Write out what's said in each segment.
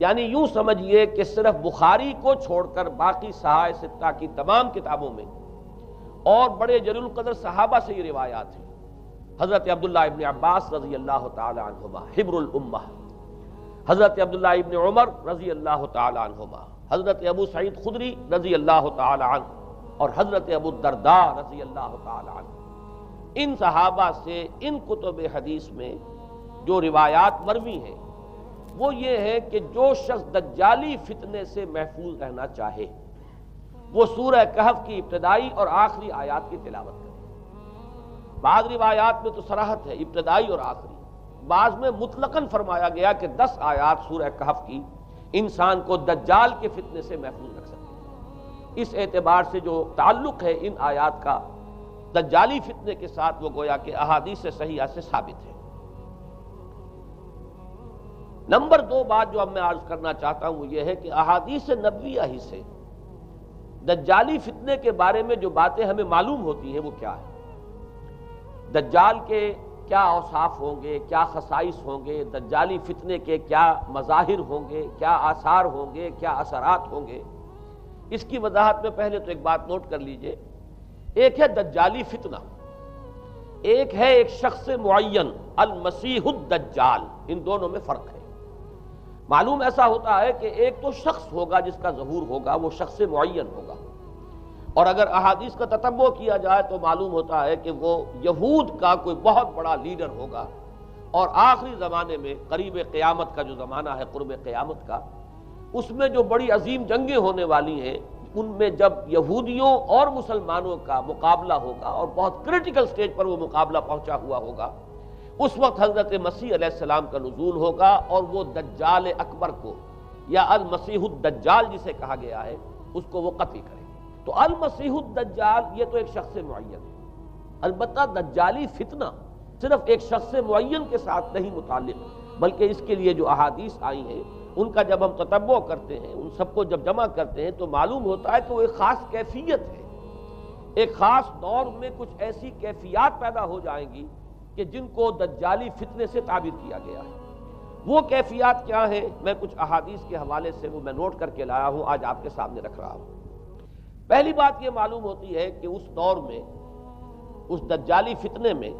یعنی یوں سمجھیے کہ صرف بخاری کو چھوڑ کر باقی صحاح ستہ کی تمام کتابوں میں اور بڑے جلیل القدر صحابہ سے یہ روایات ہیں۔ حضرت عبداللہ ابن عباس رضی اللہ تعالی عنہما حبر الامہ، حضرت عبداللہ ابن عمر رضی اللہ تعالی عنہما، حضرت ابو سعید خدری رضی اللہ تعالی عنہ اور حضرت ابو الدرداء رضی اللہ تعالی عنہ، ان صحابہ سے ان کتب حدیث میں جو روایات مروی ہیں وہ یہ ہے کہ جو شخص دجالی فتنے سے محفوظ رہنا چاہے وہ سورہ کہف کی ابتدائی اور آخری آیات کی تلاوت کرے۔ بعض روایات میں تو صراحت ہے ابتدائی اور آخری، بعض میں مطلقاً فرمایا گیا کہ 10 آیات سورہ کہف کی انسان کو دجال کے فتنے سے محفوظ رکھ سکتے ہیں۔ اس اعتبار سے جو تعلق ہے ان آیات کا دجالی فتنے کے ساتھ وہ گویا کہ احادیث صحیحہ سے ثابت ہے۔ نمبر 2 بات جو اب میں عرض کرنا چاہتا ہوں وہ یہ ہے کہ احادیث نبویہ ہی سے دجالی فتنے کے بارے میں جو باتیں ہمیں معلوم ہوتی ہیں وہ کیا ہے، دجال کے کیا اوصاف ہوں گے، کیا خصائص ہوں گے، دجالی فتنے کے کیا مظاہر ہوں گے، کیا آثار ہوں گے، کیا اثرات ہوں گے۔ اس کی وضاحت میں پہلے تو ایک بات نوٹ کر لیجئے، ایک ہے دجالی فتنہ، ایک ہے ایک شخص معین المسیح الدجال، ان دونوں میں فرق ہے۔ معلوم ایسا ہوتا ہے کہ ایک تو شخص ہوگا جس کا ظہور ہوگا، وہ شخص معین ہوگا، اور اگر احادیث کا تتبع کیا جائے تو معلوم ہوتا ہے کہ وہ یہود کا کوئی بہت بڑا لیڈر ہوگا، اور آخری زمانے میں قریب قیامت کا جو زمانہ ہے، قرب قیامت کا، اس میں جو بڑی عظیم جنگیں ہونے والی ہیں ان میں جب یہودیوں اور مسلمانوں کا مقابلہ ہوگا اور بہت کرٹیکل سٹیج پر وہ مقابلہ پہنچا ہوا ہوگا، اس وقت حضرت مسیح علیہ السلام کا نزول ہوگا اور وہ دجال اکبر کو یا المسیح الدجال جسے کہا گیا ہے اس کو وہ قتل کریں گے۔ تو المسیح الدجال یہ تو ایک شخص معین ہے، البتہ دجالی فتنہ صرف ایک شخص معین کے ساتھ نہیں متعلق، بلکہ اس کے لیے جو احادیث آئی ہیں ان کا جب ہم تتبع کرتے ہیں، ان سب کو جب جمع کرتے ہیں تو معلوم ہوتا ہے کہ وہ ایک خاص کیفیت ہے، ایک خاص دور میں کچھ ایسی کیفیات پیدا ہو جائیں گی کہ جن کو دجالی فتنے سے تعبیر کیا گیا ہے۔ وہ کیفیات کیا ہیں، میں کچھ احادیث کے حوالے سے وہ میں نوٹ کر کے لایا ہوں، آج آپ کے سامنے رکھ رہا ہوں۔ پہلی بات یہ معلوم ہوتی ہے کہ اس دور میں، اس دجالی فتنے میں،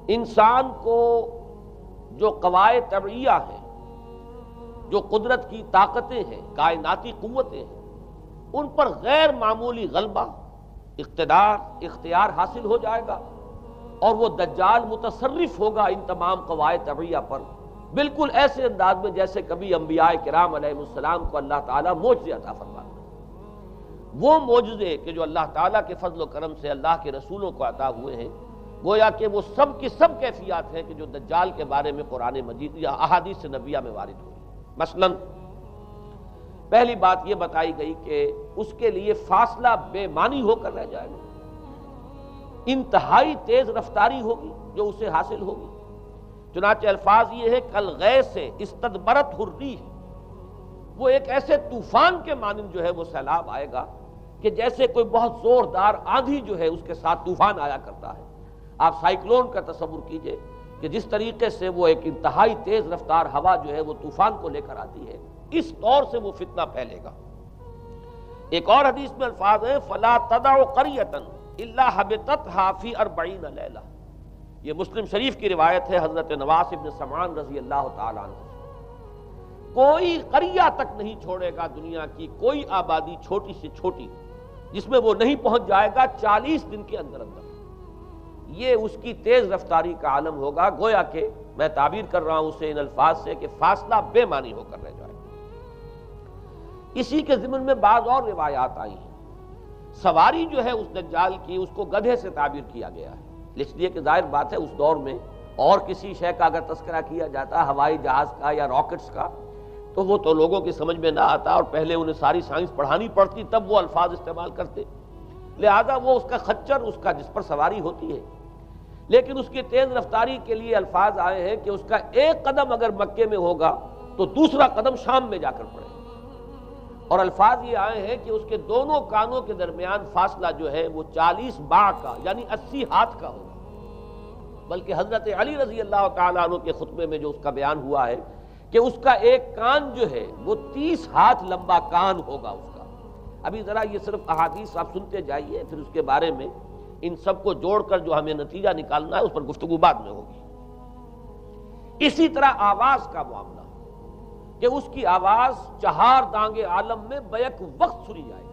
انسان کو جو قواعد طبعیہ ہیں، جو قدرت کی طاقتیں ہیں، کائناتی قوتیں ہیں، ان پر غیر معمولی غلبہ، اقتدار، اختیار حاصل ہو جائے گا، اور وہ دجال متصرف ہوگا ان تمام قواعد طبعیہ پر، بالکل ایسے انداز میں جیسے کبھی انبیاء کرام علیہ السلام کو اللہ تعالیٰ معجزے عطا فرماتا ہے۔ وہ معجزے کہ جو اللہ تعالیٰ کے فضل و کرم سے اللہ کے رسولوں کو عطا ہوئے ہیں، گویا کہ وہ سب کی سب کیفیات ہیں کہ جو دجال کے بارے میں قرآن مجید یا احادیث نبویہ میں وارد ہوئی۔ مثلا پہلی بات یہ بتائی گئی کہ اس کے لیے فاصلہ بے معنی ہو کر رہ جائے گا، انتہائی تیز رفتاری ہوگی جو اسے حاصل ہوگی۔ چنانچہ الفاظ یہ ہے کالغیث استدبرت الريح، وہ ایک ایسے طوفان کے مانند جو ہے وہ سیلاب آئے گا کہ جیسے کوئی بہت زوردار آندھی جو ہے اس کے ساتھ طوفان آیا کرتا ہے۔ آپ سائیکلون کا تصور کیجئے کہ جس طریقے سے وہ ایک انتہائی تیز رفتار ہوا جو ہے وہ طوفان کو لے کر آتی ہے، اس طور سے وہ فتنہ پھیلے گا۔ ایک اور حدیث میں الفاظ ہیں فلا تدع قریۃ الا حبطتها فی 40 لیلہ، یہ مسلم شریف کی روایت ہے حضرت نواس ابن سمعان رضی اللہ تعالیٰ عنہ۔ کوئی قریہ تک نہیں چھوڑے گا دنیا کی کوئی آبادی چھوٹی سے چھوٹی جس میں وہ نہیں پہنچ جائے گا 40 دن کے اندر اندر۔ یہ اس کی تیز رفتاری کا عالم ہوگا، گویا کہ میں تعبیر کر رہا ہوں اسے ان الفاظ سے کہ فاصلہ بے معنی ہو کر رہ جائے گا۔ اسی کے ضمن میں بعض اور روایات آئی ہیں۔ سواری جو ہے اس دجال کی اس کو گدھے سے تعبیر کیا گیا ہے، اس لیے کہ ظاہر بات ہے اس دور میں اور کسی شے کا اگر تذکرہ کیا جاتا ہوائی جہاز کا یا راکٹس کا تو وہ تو لوگوں کی سمجھ میں نہ آتا، اور پہلے انہیں ساری سائنس پڑھانی پڑتی تب وہ الفاظ استعمال کرتے، لہذا وہ اس کا خچر، اس کا جس پر سواری ہوتی ہے، لیکن اس کی تیز رفتاری کے لیے الفاظ آئے ہیں کہ اس کا ایک قدم اگر مکے میں ہوگا تو دوسرا قدم شام میں جا کر پڑے، اور الفاظ یہ آئے ہیں کہ اس کے دونوں کانوں کے درمیان فاصلہ جو ہے وہ 40 باع کا یعنی 80 ہاتھ کا ہوگا۔ بلکہ حضرت علی رضی اللہ تعالیٰ عنہ کے خطبے میں جو اس کا بیان ہوا ہے کہ اس کا ایک کان جو ہے وہ 30 ہاتھ لمبا کان ہوگا اس کا. ابھی ذرا یہ صرف احادیث آپ سنتے جائیے، پھر اس کے بارے میں ان سب کو جوڑ کر جو ہمیں نتیجہ نکالنا ہے اس پر گفتگو بعد میں ہوگی. اسی طرح آواز کا معاملہ کہ اس کی آواز 4 دانگ عالم میں بیک وقت سنی جائے گی.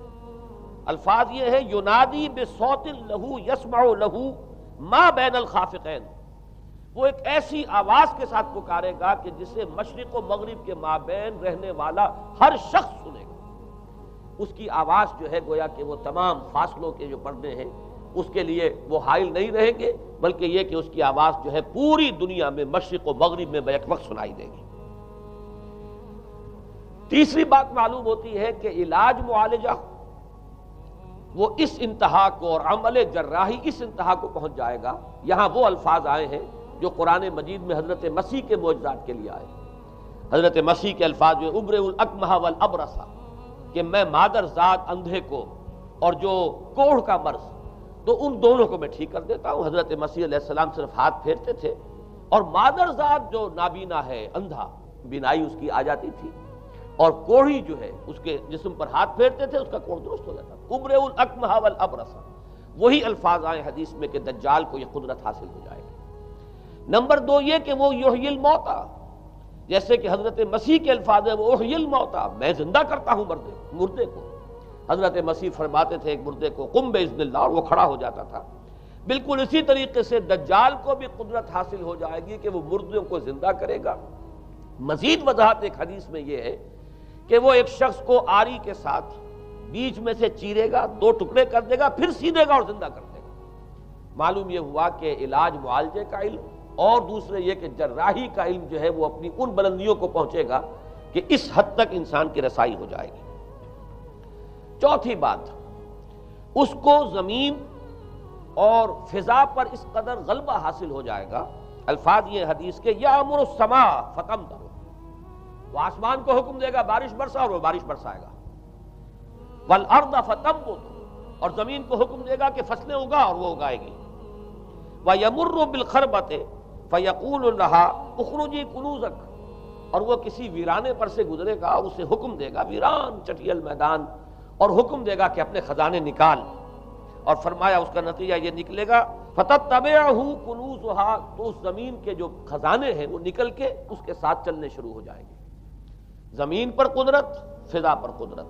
الفاظ یہ ہے ینادی بصوت لہو یسمع لہو ما بین الخافقین. وہ ایک ایسی آواز کے ساتھ پکارے گا کہ جسے مشرق و مغرب کے مابین رہنے والا ہر شخص سنے گا. اس کی آواز جو ہے گویا کہ وہ تمام فاصلوں کے جو پردے ہیں اس کے لیے وہ حائل نہیں رہیں گے، بلکہ یہ کہ اس کی آواز جو ہے پوری دنیا میں مشرق و مغرب میں بیک وقت سنائی دے گی. تیسری بات معلوم ہوتی ہے کہ علاج معالجہ وہ اس انتہا کو اور عمل جراحی اس انتہا کو پہنچ جائے گا. یہاں وہ الفاظ آئے ہیں جو قرآن مجید میں حضرت مسیح کے معجزات کے لیے آئے. حضرت مسیح کے الفاظ جو ابرئ الاکمہ والابرص، کہ میں مادر ذات اندھے کو اور جو کوڑھ کا مرض تو ان دونوں کو میں ٹھیک کر دیتا ہوں. حضرت مسیح علیہ السلام صرف ہاتھ پھیرتے تھے اور مادر ذات جو نابینا ہے، اندھا، بینائی اس کی آ جاتی تھی، اور کوڑھی جو ہے اس کے جسم پر ہاتھ پھیرتے تھے اس کا کوڑھ درست ہو جاتا تھا. ابرئ الاکمہ والابرص، وہی الفاظ آئے حدیث میں کہ دجال کو یہ قدرت حاصل ہو جائے گی. نمبر 2 یہ کہ وہ یحیی الموتیٰ، جیسے کہ حضرت مسیح کے الفاظ ہیں وہ احیی الموتیٰ، میں زندہ کرتا ہوں مردے کو. حضرت مسیح فرماتے تھے ایک مردے کو قم باذن اللہ، اور وہ کھڑا ہو جاتا تھا. بالکل اسی طریقے سے دجال کو بھی قدرت حاصل ہو جائے گی کہ وہ مردوں کو زندہ کرے گا. مزید وضاحت ایک حدیث میں یہ ہے کہ وہ ایک شخص کو آری کے ساتھ بیچ میں سے چیرے گا، 2 ٹکڑے کر دے گا، پھر سیدھے گا اور زندہ کر دے گا. معلوم یہ ہوا کہ علاج معالجے کا علم اور دوسرے یہ کہ جراحی کا علم جو ہے وہ اپنی ان بلندیوں کو پہنچے گا کہ اس حد تک انسان کی رسائی ہو جائے گی. چوتھی بات، اس کو زمین اور فضا پر اس قدر غلبہ حاصل ہو جائے گا. الفاظ یہ حدیث کے یامر السماء فتمطر، وہ آسمان کو حکم دے گا بارش برسا اور وہ بارش برسائے گا. والارض فتنبت، اور زمین کو حکم دے گا کہ فصلیں اگا اور وہ اگائے گی. وَيَمُرُّ بِالْخَرْبَةِ فَيَقُولُ لَهَا اُخْرُجِي كُنُوزَكَ، اور وہ کسی ویرانے پر سے گزرے گا اور اسے حکم دے گا، ویران چٹیل میدان، اور حکم دے گا کہ اپنے خزانے نکال. اور فرمایا اس کا نتیجہ یہ نکلے گا فَتَتَّبِعُهُ كُنُوزُهَا، تو اس زمین کے جو خزانے ہیں وہ نکل کے اس کے ساتھ چلنے شروع ہو جائیں گے. زمین پر قدرت، فضا پر قدرت.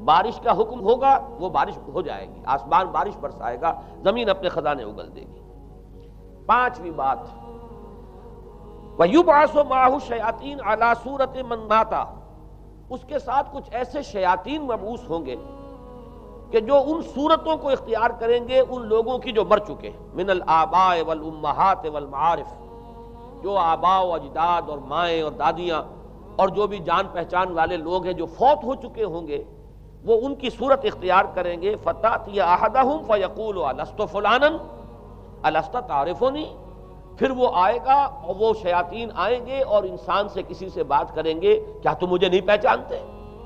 بارش کا حکم ہوگا وہ بارش ہو جائے گی، آسمان بارش برسائے گا، زمین اپنے خزانے اگل دے گی. پانچویں بات، وَيُبْعَثُ مَعَهُ الشَّيَاطِينُ عَلَى صُورَةِ مَن مَاتَ، اس کے ساتھ کچھ ایسے شیاطین مبعوث ہوں گے کہ جو ان صورتوں کو اختیار کریں گے ان لوگوں کی جو مر چکے ہیں. من الآباء والأمہات والمعارف، جو آباء و اجداد اور مائیں اور دادیاں اور جو بھی جان پہچان والے لوگ ہیں جو فوت ہو چکے ہوں گے، وہ ان کی صورت اختیار کریں گے. فَتَأْتِيَ أَحَدَهُمْ فَيَقُولُ أَلَسْتُ فُلَانًا أَلَسْتَ تَعْرِفُنِي، پھر وہ آئے گا اور وہ شیاطین آئیں گے اور انسان سے کسی سے بات کریں گے، کیا تم مجھے نہیں پہچانتے؟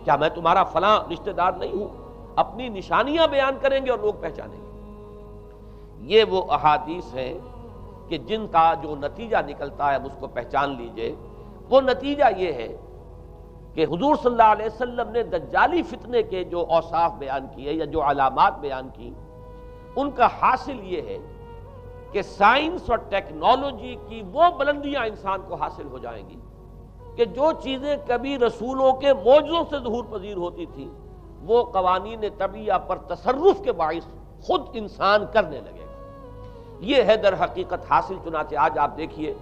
کیا میں تمہارا فلاں رشتہ دار نہیں ہوں؟ اپنی نشانیاں بیان کریں گے اور لوگ پہچانیں گے. یہ وہ احادیث ہیں کہ جن کا جو نتیجہ نکلتا ہے اب اس کو پہچان لیجئے. وہ نتیجہ یہ ہے کہ حضور صلی اللہ علیہ وسلم نے دجالی فتنے کے جو اوصاف بیان کیے یا جو علامات بیان کی، ان کا حاصل یہ ہے کہ سائنس اور ٹیکنالوجی کی وہ بلندیاں انسان کو حاصل ہو جائیں گی کہ جو چیزیں کبھی رسولوں کے معجزوں سے ظہور پذیر ہوتی تھیں وہ قوانین طبیعہ پر تصرف کے باعث خود انسان کرنے لگے گا. یہ ہے در حقیقت حاصل. چنانچہ آج آپ دیکھیے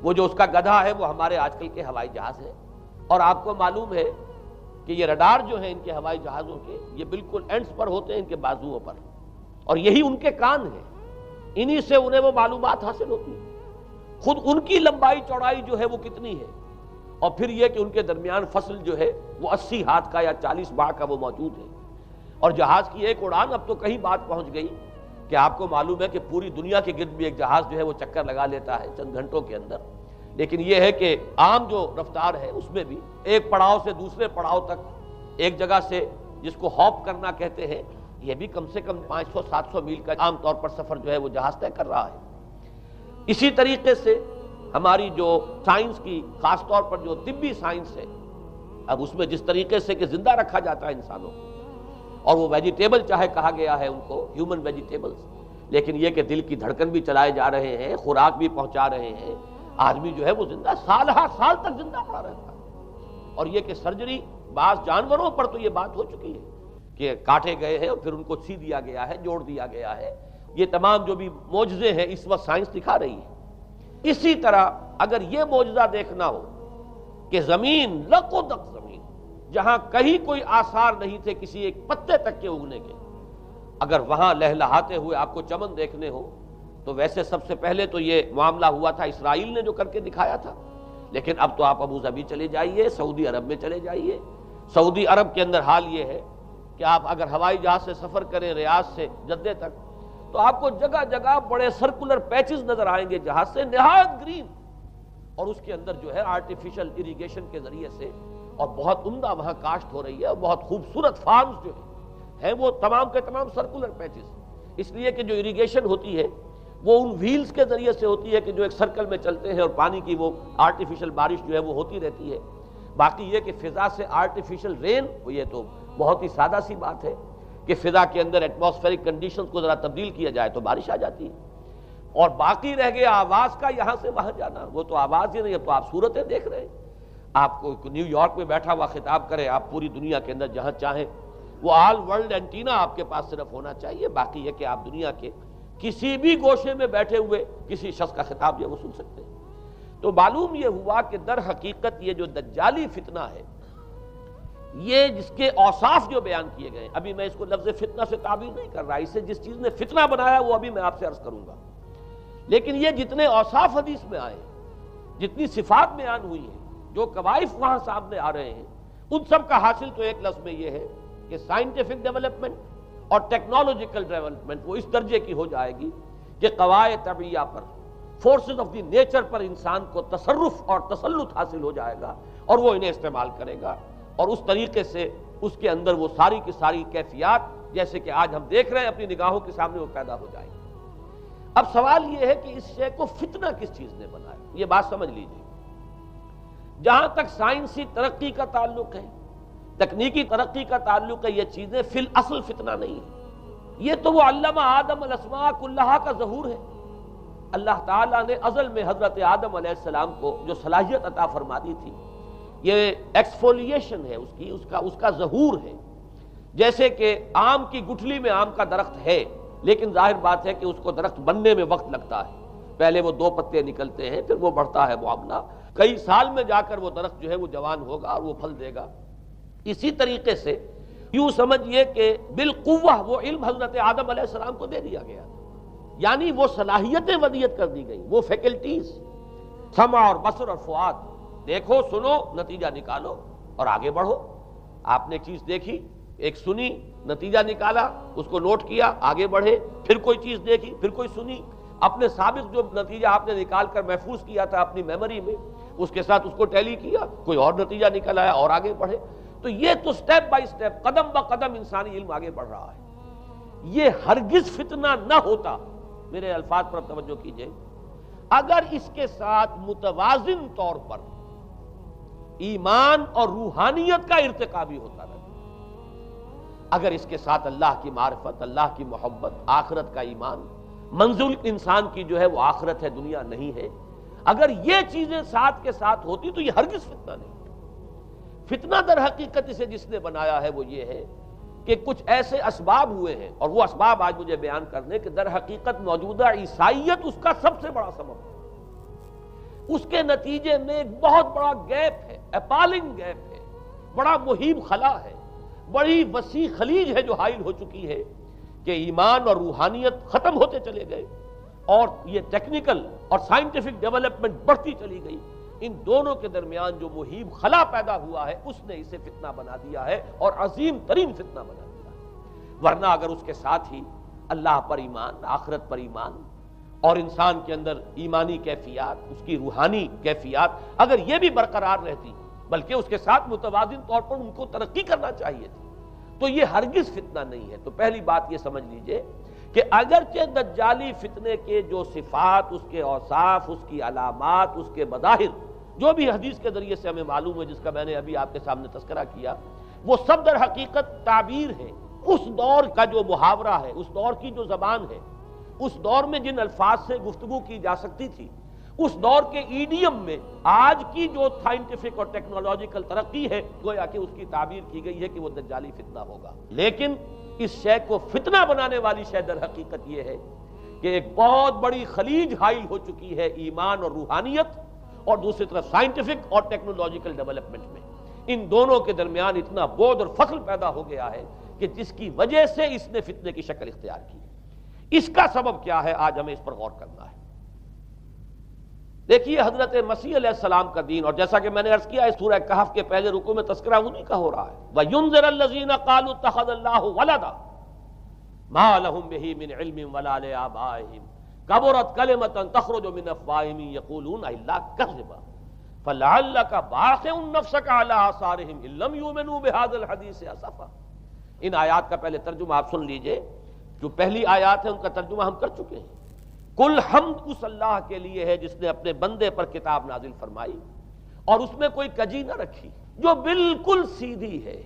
وہ جو اس کا گدھا ہے وہ ہمارے آج کل کے ہوائی جہاز ہے، اور آپ کو معلوم ہے کہ یہ رڈار جو ہیں ان کے ہوائی جہازوں کے یہ بالکل اینڈز پر ہوتے ہیں، ان کے بازوؤں پر، اور یہی ان کے کان ہیں، انہی سے انہیں وہ معلومات حاصل ہوتی ہیں. خود ان کی لمبائی چوڑائی جو ہے وہ کتنی ہے، اور پھر یہ کہ ان کے درمیان فصل جو ہے وہ 80 ہاتھ کا یا 40 باع کا وہ موجود ہے. اور جہاز کی ایک اڑان اب تو کہیں بات پہنچ گئی کہ آپ کو معلوم ہے کہ پوری دنیا کے گرد بھی ایک جہاز جو ہے وہ چکر لگا لیتا ہے چند گھنٹوں کے اندر. لیکن یہ ہے کہ عام جو رفتار ہے اس میں بھی ایک پڑاؤ سے دوسرے پڑاؤ تک، ایک جگہ سے جس کو ہاپ کرنا کہتے ہیں، یہ بھی کم سے کم 500-700 میل کا عام طور پر سفر جو ہے وہ جہاز طے کر رہا ہے. اسی طریقے سے ہماری جو سائنس کی خاص طور پر جو طبی سائنس ہے، اب اس میں جس طریقے سے کہ زندہ رکھا جاتا ہے انسانوں کو، اور وہ ویجیٹیبل چاہے کہا گیا ہے ان کو ہیومن ویجیٹیبلز، لیکن یہ کہ دل کی دھڑکن بھی چلائے جا رہے ہیں، خوراک بھی پہنچا رہے ہیں، آدمی جو ہے وہ زندہ سال ہر سال تک زندہ پڑا رہتا ہے۔ اور یہ کہ سرجری بعض جانوروں پر تو یہ بات ہو چکی ہے کہ کاٹے گئے ہیں اور پھر ان کو سی دیا گیا ہے، جوڑ دیا گیا ہے، یہ تمام جو بھی معجزے ہیں اس وقت سائنس دکھا رہی ہے۔ اسی طرح اگر یہ معجزہ دیکھنا ہو کہ زمین لقدق زمین جہاں کہیں کوئی آثار نہیں تھے کسی ایک پتے تک کے اگنے کے، اگر وہاں لہلہاتے ہوئے آپ کو چمن دیکھنے ہو تو ویسے سب سے پہلے تو یہ معاملہ ہوا تھا اسرائیل نے جو کر کے دکھایا تھا، لیکن اب تو آپ ابو ظبی چلے جائیے، سعودی عرب میں چلے جائیے۔ سعودی عرب کے اندر حال یہ ہے کہ آپ اگر ہوائی جہاز سے سفر کریں ریاض سے جدہ تک تو آپ کو جگہ جگہ بڑے سرکولر پیچز نظر آئیں گے جہاز سے، نہایت گرین، اور اس کے اندر جو ہے آرٹیفیشل اریگیشن کے ذریعے سے اور بہت عمدہ وہاں کاشت ہو رہی ہے، اور بہت خوبصورت فارمز جو ہیں وہ تمام کے تمام سرکولر پیچز، اس لیے کہ جو اریگیشن ہوتی ہے وہ ان ویلز کے ذریعے سے ہوتی ہے کہ جو ایک سرکل میں چلتے ہیں اور پانی کی وہ آرٹیفیشل بارش جو ہے وہ ہوتی رہتی ہے۔ باقی یہ کہ فضا سے آرٹیفیشل رین، یہ تو بہت ہی سادہ سی بات ہے کہ فضا کے اندر ایٹماسفیرک کنڈیشنز کو ذرا تبدیل کیا جائے تو بارش آ جاتی ہے۔ اور باقی رہ گیا آواز کا یہاں سے وہاں جانا، وہ تو آواز ہی نہیں، اب تو آپ صورتیں دیکھ رہے ہیں۔ آپ کو نیو یارک میں بیٹھا ہوا خطاب کرے، آپ پوری دنیا کے اندر جہاں چاہیں وہ آل ورلڈ اینٹینا آپ کے پاس صرف ہونا چاہیے، باقی یہ کہ آپ دنیا کے کسی بھی گوشے میں بیٹھے ہوئے کسی شخص کا خطاب یہ وہ سن سکتے ہیں۔ تو معلوم یہ ہوا کہ در حقیقت یہ جو دجالی فتنہ ہے، یہ جس کے اوصاف جو بیان کیے گئے ہیں، ابھی میں اس کو لفظ فتنہ سے تعبیر نہیں کر رہا، اسے جس چیز نے فتنہ بنایا وہ ابھی میں آپ سے عرض کروں گا، لیکن یہ جتنے اوصاف حدیث میں آئے ہیں، جتنی صفات بیان ہوئی ہیں، جو کوائف وہاں سامنے آ رہے ہیں، ان سب کا حاصل تو ایک لفظ میں یہ ہے کہ سائنٹیفک ڈیولپمنٹ اور ٹیکنالوجیکل ڈیولپمنٹ وہ اس درجے کی ہو جائے گی کہ قواعد طبیعہ پر، فورسز آف دی نیچر پر انسان کو تصرف اور تسلط حاصل ہو جائے گا، اور وہ انہیں استعمال کرے گا، اور اس طریقے سے اس کے اندر وہ ساری کی ساری کیفیات جیسے کہ آج ہم دیکھ رہے ہیں اپنی نگاہوں کے سامنے وہ پیدا ہو جائے گی۔ اب سوال یہ ہے کہ اس شے کو فتنہ کس چیز نے بنایا، یہ بات سمجھ لیجیے۔ جہاں تک سائنسی ترقی کا تعلق ہے، تکنیکی ترقی کا تعلق ہے، یہ چیزیں فی الاصل فتنہ نہیں ہے، یہ تو وہ علم آدم الاسماء کلہا کا ظہور ہے۔ اللہ تعالیٰ نے ازل میں حضرت آدم علیہ السلام کو جو صلاحیت عطا فرما دی تھی، یہ ایکسفولیشن ہے اس کا ظہور ہے۔ جیسے کہ آم کی گٹھلی میں آم کا درخت ہے، لیکن ظاہر بات ہے کہ اس کو درخت بننے میں وقت لگتا ہے، پہلے وہ 2 پتے نکلتے ہیں، پھر وہ بڑھتا ہے معاملہ، کئی سال میں جا کر وہ درخت جو ہے وہ جوان ہوگا اور وہ پھل دے گا۔ اسی طریقے سے یوں سمجھیے کہ بالقوہ وہ علم حضرت آدم علیہ السلام کو دے دیا گیا، یعنی وہ صلاحیتیں ودیت کر دی گئیں، وہ فیکلٹیز، سمع اور بصر اور فؤاد، دیکھو سنو نتیجہ نکالو اور آگے بڑھو۔ آپ نے چیز دیکھی، ایک سنی، نتیجہ نکالا، اس کو نوٹ کیا، آگے بڑھے، پھر کوئی چیز دیکھی، پھر کوئی سنی، اپنے سابق جو نتیجہ آپ نے نکال کر محفوظ کیا تھا اپنی میموری میں، اس کے ساتھ اس کو ٹیلی کیا، کوئی اور نتیجہ نکل آیا اور آگے بڑھے۔ تو یہ تو سٹیپ بائی سٹیپ، قدم با قدم انسانی علم آگے بڑھ رہا ہے۔ یہ ہرگز فتنہ نہ ہوتا، میرے الفاظ پر توجہ کیجئے، اگر اس کے ساتھ متوازن طور پر ایمان اور روحانیت کا ارتقا بھی ہوتا رہتا، اگر اس کے ساتھ اللہ کی معرفت، اللہ کی محبت، آخرت کا ایمان، منزل انسان کی جو ہے وہ آخرت ہے، دنیا نہیں ہے، اگر یہ چیزیں ساتھ کے ساتھ ہوتی تو یہ ہرگز فتنہ نہیں۔ فتنہ در حقیقت اسے جس نے بنایا ہے وہ یہ ہے کہ کچھ ایسے اسباب ہوئے ہیں، اور وہ اسباب آج مجھے بیان کرنے کہ در حقیقت موجودہ عیسائیت اس کا سب سے بڑا سبب ہے۔ اس کے نتیجے میں ایک بہت بڑا گیپ ہے، اپالنگ گیپ ہے، بڑا مہیب خلا ہے، بڑی وسیع خلیج ہے جو حائل ہو چکی ہے کہ ایمان اور روحانیت ختم ہوتے چلے گئے، اور یہ ٹیکنیکل اور سائنٹیفک ڈیولپمنٹ بڑھتی چلی گئی۔ ان دونوں کے درمیان جو مہیب خلا پیدا ہوا ہے اس نے اسے فتنہ بنا دیا ہے، اور عظیم ترین فتنہ بنا دیا ہے۔ ورنہ اگر اس کے ساتھ ہی اللہ پر ایمان، آخرت پر ایمان، اور انسان کے اندر ایمانی کیفیات، اس کی روحانی کیفیات اگر یہ بھی برقرار رہتی، بلکہ اس کے ساتھ متوازن طور پر ان کو ترقی کرنا چاہیے تھی، تو یہ ہرگز فتنہ نہیں ہے۔ تو پہلی بات یہ سمجھ لیجئے کہ اگرچہ دجالی فتنے کے جو صفات، اس کے اوصاف، اس کی علامات، اس کے مظاہر جو بھی حدیث کے ذریعے سے ہمیں معلوم ہے، جس کا میں نے ابھی آپ کے سامنے تذکرہ کیا، وہ سب در حقیقت تعبیر ہے اس دور کا جو محاورہ ہے، اس دور کی جو زبان ہے، اس دور میں جن الفاظ سے گفتگو کی جا سکتی تھی، اس دور کے ایڈیم میں آج کی جو سائنٹیفک اور ٹیکنالوجیکل ترقی ہے، گویا کہ اس کی تعبیر کی گئی ہے کہ وہ دجالی فتنہ ہوگا۔ لیکن اس شے کو فتنہ بنانے والی شے در حقیقت یہ ہے کہ ایک بہت بڑی خلیج حائل ہو چکی ہے ایمان اور روحانیت، اور دوسری طرف سائنٹیفک اور ٹیکنالوجیکل ڈیولپمنٹ میں ان دونوں کے درمیان اتنا بعد اور فصل پیدا ہو گیا ہے کہ جس کی وجہ سے اس نے فتنے کی شکل اختیار کی۔ اس کا سبب کیا ہے، آج ہمیں اس پر غور کرنا ہے۔ دیکھیے حضرت مسیح علیہ السلام کا دین، اور جیسا کہ میں نے عرض کیا اس سورہ کہف کے پہلے رکوع میں تذکرہ انہی کا ہو رہا ہے، وَيُنذِرَ الَّذِينَ قَالُوا اتَّخَذَ اللَّهُ وَلَدًا مَا لَهُم بِهِ مِنْ عِلْمٍ وَلَا لِآبَائِهِمْ كَبُرَتْ كَلِمَةً تَخْرُجُ مِنْ أَفْوَاهِهِمْ يَقُولُونَ إِلَّا كَذِبًا فَلَعَلَّكَ بَاخِعٌ نَفْسَكَ عَلَىٰ آثَارِهِمْ إِن لَّمْ يُؤْمِنُوا بِهَٰذَا الْحَدِيثِ أَسَفًا۔ ان آیات کا پہلے ترجمہ آپ سن لیجئے، جو پہلی آیات ہے ان کا ترجمہ ہم کر چکے ہیں۔ کل حمد اس اللہ کے لیے ہے جس نے اپنے بندے پر کتاب نازل فرمائی اور اس میں کوئی کجی نہ رکھی، جو بالکل سیدھی ہے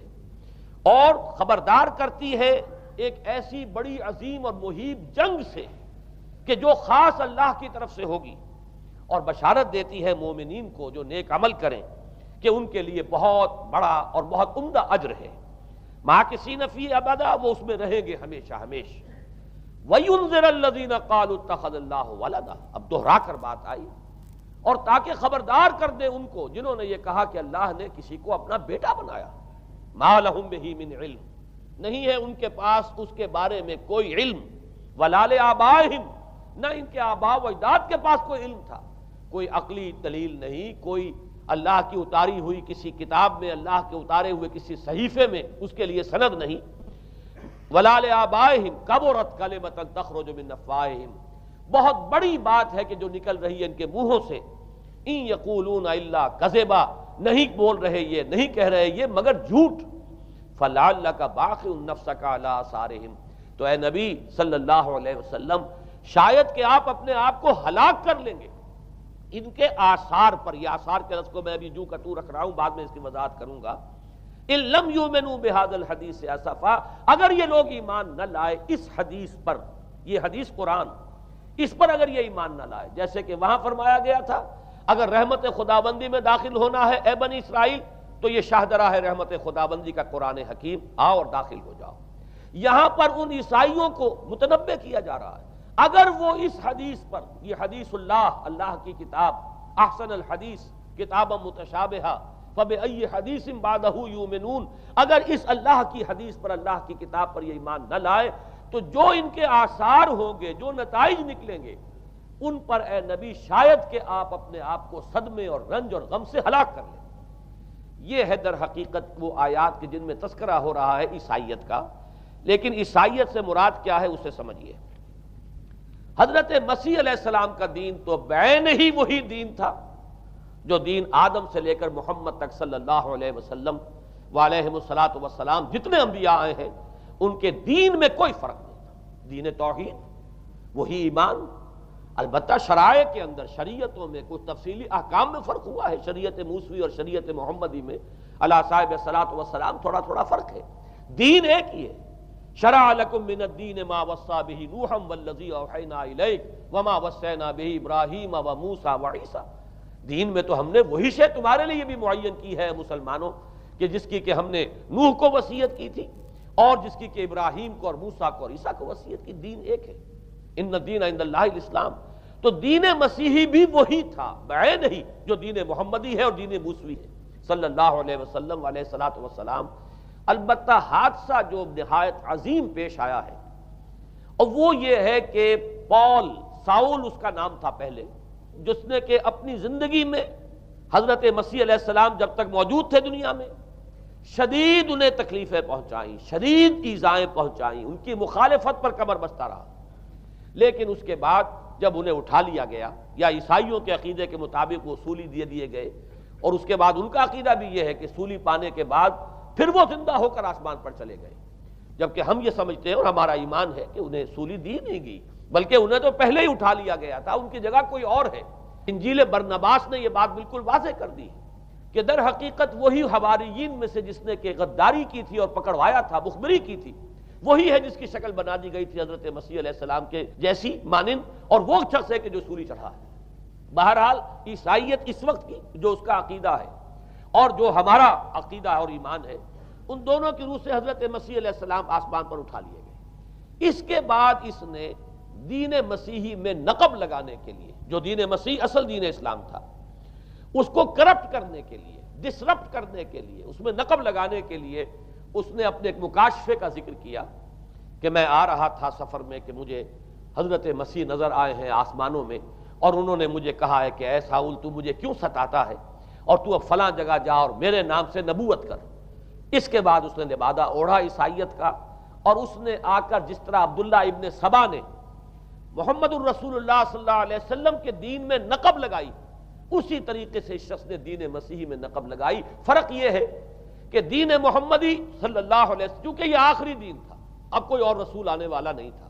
اور خبردار کرتی ہے ایک ایسی بڑی عظیم اور مہیب جنگ سے کہ جو خاص اللہ کی طرف سے ہوگی، اور بشارت دیتی ہے مومنین کو جو نیک عمل کریں کہ ان کے لیے بہت بڑا اور بہت عمدہ اجر ہے۔ ماکثین فیہ ابدا، وہ اس میں رہیں گے ہمیشہ ہمیشہ۔ وَيُنذِرَ الَّذِينَ قَالُوا اتَّخَذَ اللَّهُ وَلَدًا، اب دوہرا کر بات آئی، اور تاکہ خبردار کر دے ان کو جنہوں نے یہ کہا کہ اللہ نے کسی کو اپنا بیٹا بنایا۔ مَا لَهُم بِهِ مِنْ عِلْمٍ، نہیں ہے ان کے پاس اس کے بارے میں کوئی علم، وَلَا لِآبَائِهِمْ، نہ ان کے آباء و اجداد کے پاس کوئی علم تھا، کوئی عقلی دلیل نہیں، کوئی اللہ کی اتاری ہوئی کسی کتاب میں، اللہ کے اتارے ہوئے کسی صحیفے میں اس کے لیے سند نہیں۔ وَلَا لِآبَائِهِمْ كَبُرَتْ كَلِمَةً تَخْرُجُ مِنْ أَفْوَاهِهِمْ، بہت بڑی بات ہے کہ جو نکل رہی ہے ان کے منہوں سے، إِن يَقُولُونَ إِلَّا كَذِبًا، نہیں بول رہے یہ، نہیں کہہ رہے یہ مگر جھوٹ۔ فَلَعَلَّكَ بَاخِعٌ نَفْسَكَ عَلَىٰ آثَارِهِمْ، تو اے نبی صلی اللہ علیہ وسلم شاید کہ آپ اپنے آپ کو ہلاک کر لیں گے ان کے آثار پر۔ یہ آثار کے لفظ کو میں ابھی جو کا تو رکھ رہا ہوں، بعد میں اس کی وضاحت کروں گا۔ ان لم یؤمنوا بهذا الحدیث اسفا، اگر یہ لوگ ایمان نہ لائے اس حدیث پر، یہ حدیث قرآن، اس پر اگر یہ ایمان نہ لائے، جیسے کہ وہاں فرمایا گیا تھا اگر رحمت خداوندی میں داخل ہونا ہے اے بنی اسرائیل تو یہ شاہدرہ ہے رحمت خداوندی کا قرآن حکیم، آؤ اور داخل ہو جاؤ۔ یہاں پر ان عیسائیوں کو متنبہ کیا جا رہا ہے اگر وہ اس حدیث پر، یہ حدیث اللہ، اللہ کی کتاب، احسن الحدیث کتابا متشابہہ فَبِأَيِّ حَدِيثٍ بَعْدَهُ يُؤْمِنُونَ، اگر اس اللہ کی حدیث پر، اللہ کی کتاب پر یہ ایمان نہ لائے تو جو ان کے آثار ہوں گے، جو نتائج نکلیں گے، ان پر اے نبی شاید کہ آپ اپنے آپ کو صدمے اور رنج اور غم سے ہلاک کر لیں۔ یہ ہے در حقیقت وہ آیات کے جن میں تذکرہ ہو رہا ہے عیسائیت کا، لیکن عیسائیت سے مراد کیا ہے اسے سمجھیے۔ حضرت مسیح علیہ السلام کا دین تو بعین ہی وہی دین تھا جو دین آدم سے لے کر محمد تک صلی اللہ علیہ وسلم وعلیہم الصلاۃ والسلام جتنے انبیاء آئے ہیں ان کے دین میں کوئی فرق نہیں تھا۔ دین توحید، وہی ایمان، البتہ شرائع کے اندر، شریعتوں میں کچھ تفصیلی احکام میں فرق ہوا ہے، شریعت موسوی اور شریعت محمدی میں علی صاحب الصلاۃ والسلام تھوڑا تھوڑا فرق ہے، دین ایک ہی ہے۔ شرع لکم من الدین ما وصی بہ نوحا والذی اوحینا الیک وما وصینا بہ ابراہیم وموسیٰ وعیسیٰ، دین میں تو ہم نے وہی شے تمہارے لیے بھی معین کی ہے مسلمانوں، کہ جس کی کہ ہم نے نوح کو وصیت کی تھی اور جس کی کہ ابراہیم کو اور موسیٰ کو اور عیسیٰ کو وصیت کی، دین ایک ہے۔ ان الدین عند اللہ الاسلام، تو دین مسیحی بھی وہی تھا بعین ہی جو دین محمدی ہے اور دین موسوی ہے صلی اللہ علیہ وسلم علیہ الصلاۃ والسلام۔ البتہ حادثہ جو نہایت عظیم پیش آیا ہے اور وہ یہ ہے کہ پال، ساؤل اس کا نام تھا پہلے، جس نے کہ اپنی زندگی میں حضرت مسیح علیہ السلام جب تک موجود تھے دنیا میں شدید انہیں تکلیفیں پہنچائیں، شدید ایذائیں پہنچائیں، ان کی مخالفت پر کمر بستہ رہا، لیکن اس کے بعد جب انہیں اٹھا لیا گیا، یا عیسائیوں کے عقیدے کے مطابق وہ سولی دیے گئے، اور اس کے بعد ان کا عقیدہ بھی یہ ہے کہ سولی پانے کے بعد پھر وہ زندہ ہو کر آسمان پر چلے گئے، جبکہ ہم یہ سمجھتے ہیں اور ہمارا ایمان ہے کہ انہیں سولی دی نہیں گئی، بلکہ انہیں تو پہلے ہی اٹھا لیا گیا تھا، ان کی جگہ کوئی اور ہے۔ انجیل برنباس نے یہ بات بالکل واضح کر دی کہ در حقیقت وہی حواریین میں سے جس نے کہ غداری کی تھی اور پکڑوایا تھا، مخبری کی تھی، وہی ہے جس کی شکل بنا دی گئی تھی حضرت مسیح علیہ السلام کے جیسی مانند، اور وہ شخص ہے کہ جو سولی چڑھا ہے۔ بہرحال عیسائیت اس وقت کی جو اس کا عقیدہ ہے اور جو ہمارا عقیدہ اور ایمان ہے، ان دونوں کی روح سے حضرت مسیح علیہ السلام آسمان پر اٹھا لیے گئے۔ اس کے بعد اس نے دین مسیحی میں نقب لگانے کے لیے، جو دین مسیح اصل دین اسلام تھا، اس کو کرپٹ کرنے کے لیے، ڈسرپٹ کرنے کے لیے، اس میں نقب لگانے کے لیے اس نے اپنے ایک مکاشفے کا ذکر کیا کہ میں آ رہا تھا سفر میں کہ مجھے حضرت مسیح نظر آئے ہیں آسمانوں میں، اور انہوں نے مجھے کہا ہے کہ اے ساؤل تو مجھے کیوں ستاتا ہے، اور تو اب فلاں جگہ جا اور میرے نام سے نبوت کر۔ اس کے بعد اس نے لبادہ اوڑھا عیسائیت کا، اور اس نے آ کر جس طرح عبداللہ ابن سبا نے محمد الرسول اللہ صلی اللہ علیہ وسلم کے دین میں نقب لگائی، اسی طریقے سے اس شخص نے دین مسیحی میں نقب لگائی۔ فرق یہ ہے کہ دین محمدی صلی اللہ علیہ وسلم، چونکہ یہ آخری دین تھا، اب کوئی اور رسول آنے والا نہیں تھا،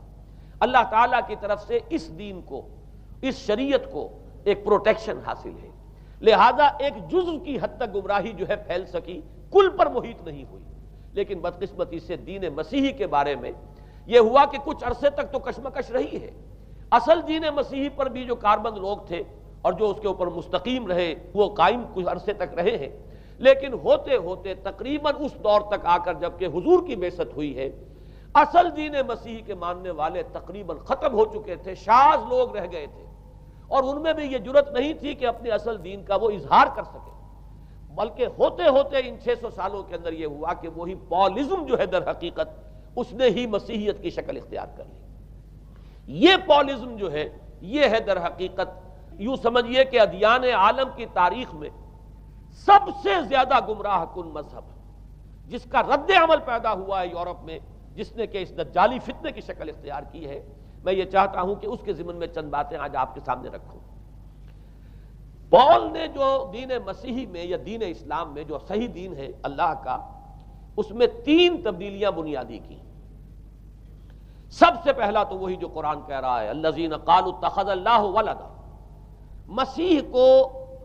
اللہ تعالیٰ کی طرف سے اس دین کو، اس شریعت کو ایک پروٹیکشن حاصل ہے، لہذا ایک جزء کی حد تک گمراہی جو ہے پھیل سکی، کل پر محیط نہیں ہوئی۔ لیکن بدقسمتی سے دین مسیحی کے بارے میں یہ ہوا کہ کچھ عرصے تک تو کشمکش رہی ہے۔ اصل دین مسیحی پر بھی جو کاربند لوگ تھے اور جو اس کے اوپر مستقیم رہے، وہ قائم کچھ عرصے تک رہے ہیں، لیکن ہوتے ہوتے تقریباً اس دور تک آ کر جب کہ حضور کی بعثت ہوئی ہے، اصل دین مسیحی کے ماننے والے تقریباً ختم ہو چکے تھے، شاذ لوگ رہ گئے تھے، اور ان میں بھی یہ جرت نہیں تھی کہ اپنے اصل دین کا وہ اظہار کر سکے، بلکہ ہوتے ہوتے ان 600 سالوں کے اندر یہ ہوا کہ وہی پالزم جو ہے در حقیقت اس نے ہی مسیحیت کی شکل اختیار کر لی۔ یہ پالزم جو ہے یہ ہے در حقیقت، یوں سمجھیے کہ ادیان عالم کی تاریخ میں سب سے زیادہ گمراہ کن مذہب، جس کا رد عمل پیدا ہوا ہے یورپ میں، جس نے کہ اس دجالی فتنے کی شکل اختیار کی ہے۔ میں یہ چاہتا ہوں کہ اس کے ضمن میں چند باتیں آج آپ کے سامنے رکھوں۔ پال نے جو دین مسیحی میں یا دین اسلام میں جو صحیح دین ہے اللہ کا، اس میں 3 تبدیلیاں بنیادی کی۔ سب سے پہلا تو وہی جو قرآن کہہ رہا ہے، الذین قالوا اتخذ اللہ ولدا، مسیح کو،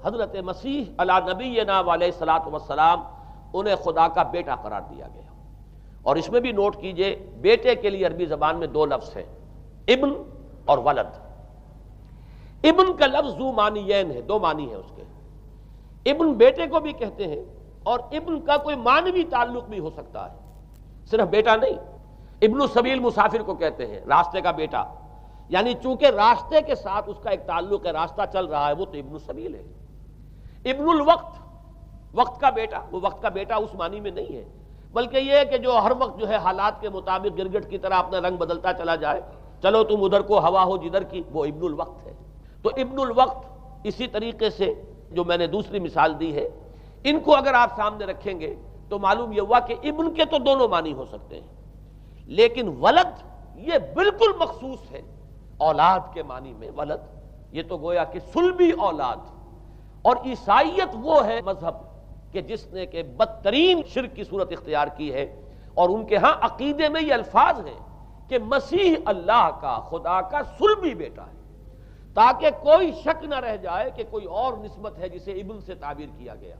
حضرت مسیح علی نبینا علیہ الصلوۃ والسلام، انہیں خدا کا بیٹا قرار دیا گیا۔ اور اس میں بھی نوٹ کیجئے، بیٹے کے لیے عربی زبان میں 2 لفظ ہیں، ابن اور ولد۔ ابن کا لفظ ذو معنیین ہے، 2 معنی ہیں اس کے۔ ابن بیٹے کو بھی کہتے ہیں، اور ابن کا کوئی معنوی تعلق بھی ہو سکتا ہے، صرف بیٹا نہیں۔ ابن السبیل مسافر کو کہتے ہیں، راستے کا بیٹا، یعنی چونکہ راستے کے ساتھ اس کا ایک تعلق ہے، راستہ چل رہا ہے، وہ تو ابن السبیل ہے۔ ابن الوقت، وقت کا بیٹا، وہ وقت کا بیٹا اس معنی میں نہیں ہے، بلکہ یہ ہے کہ جو ہر وقت جو ہے حالات کے مطابق گرگٹ کی طرح اپنا رنگ بدلتا چلا جائے، چلو تم ادھر کو ہوا ہو جدھر کی، وہ ابن الوقت ہے۔ تو ابن الوقت اسی طریقے سے جو میں نے دوسری مثال دی ہے، ان کو اگر آپ سامنے رکھیں گے تو معلوم یہ ہوا کہ ابن کے تو دونوں معنی ہو سکتے ہیں، لیکن ولد یہ بالکل مخصوص ہے اولاد کے معنی میں۔ ولد یہ تو گویا کہ صلبی اولاد۔ اور عیسائیت وہ ہے مذہب کہ جس نے کہ بدترین شرک کی صورت اختیار کی ہے، اور ان کے ہاں عقیدے میں یہ الفاظ ہیں کہ مسیح اللہ کا، خدا کا صلبی بیٹا ہے، تاکہ کوئی شک نہ رہ جائے کہ کوئی اور نسبت ہے جسے ابن سے تعبیر کیا گیا،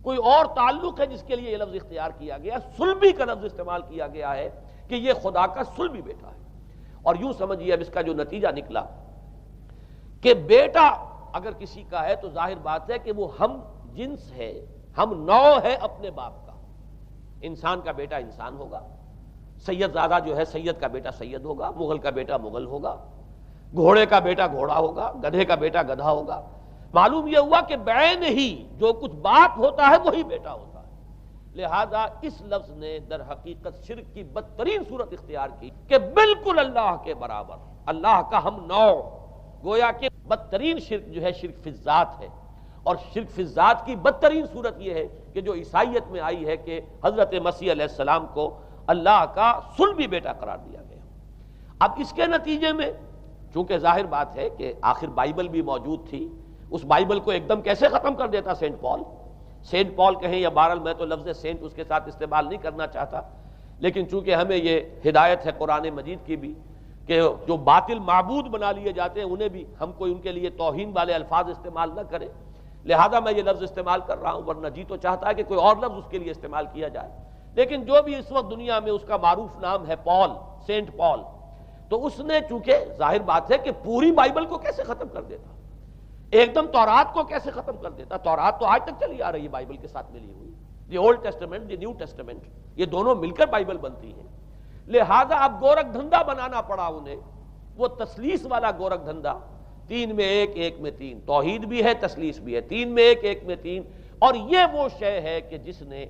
کوئی اور تعلق ہے جس کے لیے یہ لفظ اختیار کیا گیا، صلبی کا لفظ استعمال کیا گیا ہے کہ یہ خدا کا صلبی بیٹا ہے۔ اور یوں سمجھیے اب اس کا جو نتیجہ نکلا کہ بیٹا اگر کسی کا ہے تو ظاہر بات ہے کہ وہ ہم جنس ہے، ہم نوع ہے اپنے باپ کا۔ انسان کا بیٹا انسان ہوگا، سید زادہ جو ہے سید کا بیٹا سید ہوگا، مغل کا بیٹا مغل ہوگا، گھوڑے کا بیٹا گھوڑا ہوگا، گدھے کا بیٹا گدھا ہوگا۔ معلوم یہ ہوا کہ بعین ہی جو کچھ باپ ہوتا ہے وہی بیٹا ہوتا ہے۔ لہذا اس لفظ نے در حقیقت شرک کی بدترین صورت اختیار کی کہ بالکل اللہ کے برابر، اللہ کا ہم نوع، گویا کہ بدترین شرک جو ہے شرک فی الذات ہے۔ اور شرک فی الذات کی بدترین صورت یہ ہے کہ جو عیسائیت میں آئی ہے کہ حضرت مسیح علیہ السلام کو اللہ کا صلبی بیٹا قرار دیا گیا۔ اب اس کے نتیجے میں چونکہ ظاہر بات ہے کہ آخر بائبل بھی موجود تھی، اس بائبل کو ایک دم کیسے ختم کر دیتا سینٹ پال؟ سینٹ پال کہیں یا بہرحال میں تو لفظ سینٹ اس کے ساتھ استعمال نہیں کرنا چاہتا، لیکن چونکہ ہمیں یہ ہدایت ہے قرآن مجید کی بھی کہ جو باطل معبود بنا لیے جاتے ہیں انہیں بھی ہم کوئی ان کے لیے توہین والے الفاظ استعمال نہ کریں، لہذا میں یہ لفظ استعمال کر رہا ہوں، ورنہ جی تو چاہتا ہے کہ کوئی اور لفظ اس کے لیے استعمال کیا جائے۔ لیکن جو بھی اس وقت دنیا میں اس کا معروف نام ہے پال، سینٹ پال، تو اس نے چونکہ ظاہر بات ہے کہ پوری بائبل کو کیسے ختم کر دیتا، ایک دم تورات کو کیسے ختم کر دیتا؟ تورات تو آج تک چلی آ رہی ہے بائبل کے ساتھ ملی ہوئی، the old testament, the new testament, یہ دونوں مل کر بائبل بنتی ہیں۔ لہذا اب گورکھ دھندا بنانا پڑا انہیں، وہ تثلیث والا گورکھ دھندا، 3 میں 1 1 میں 3، توحید بھی ہے تثلیث بھی ہے، 3 میں 1 1 میں 3، اور یہ وہ شے ہے کہ جس نے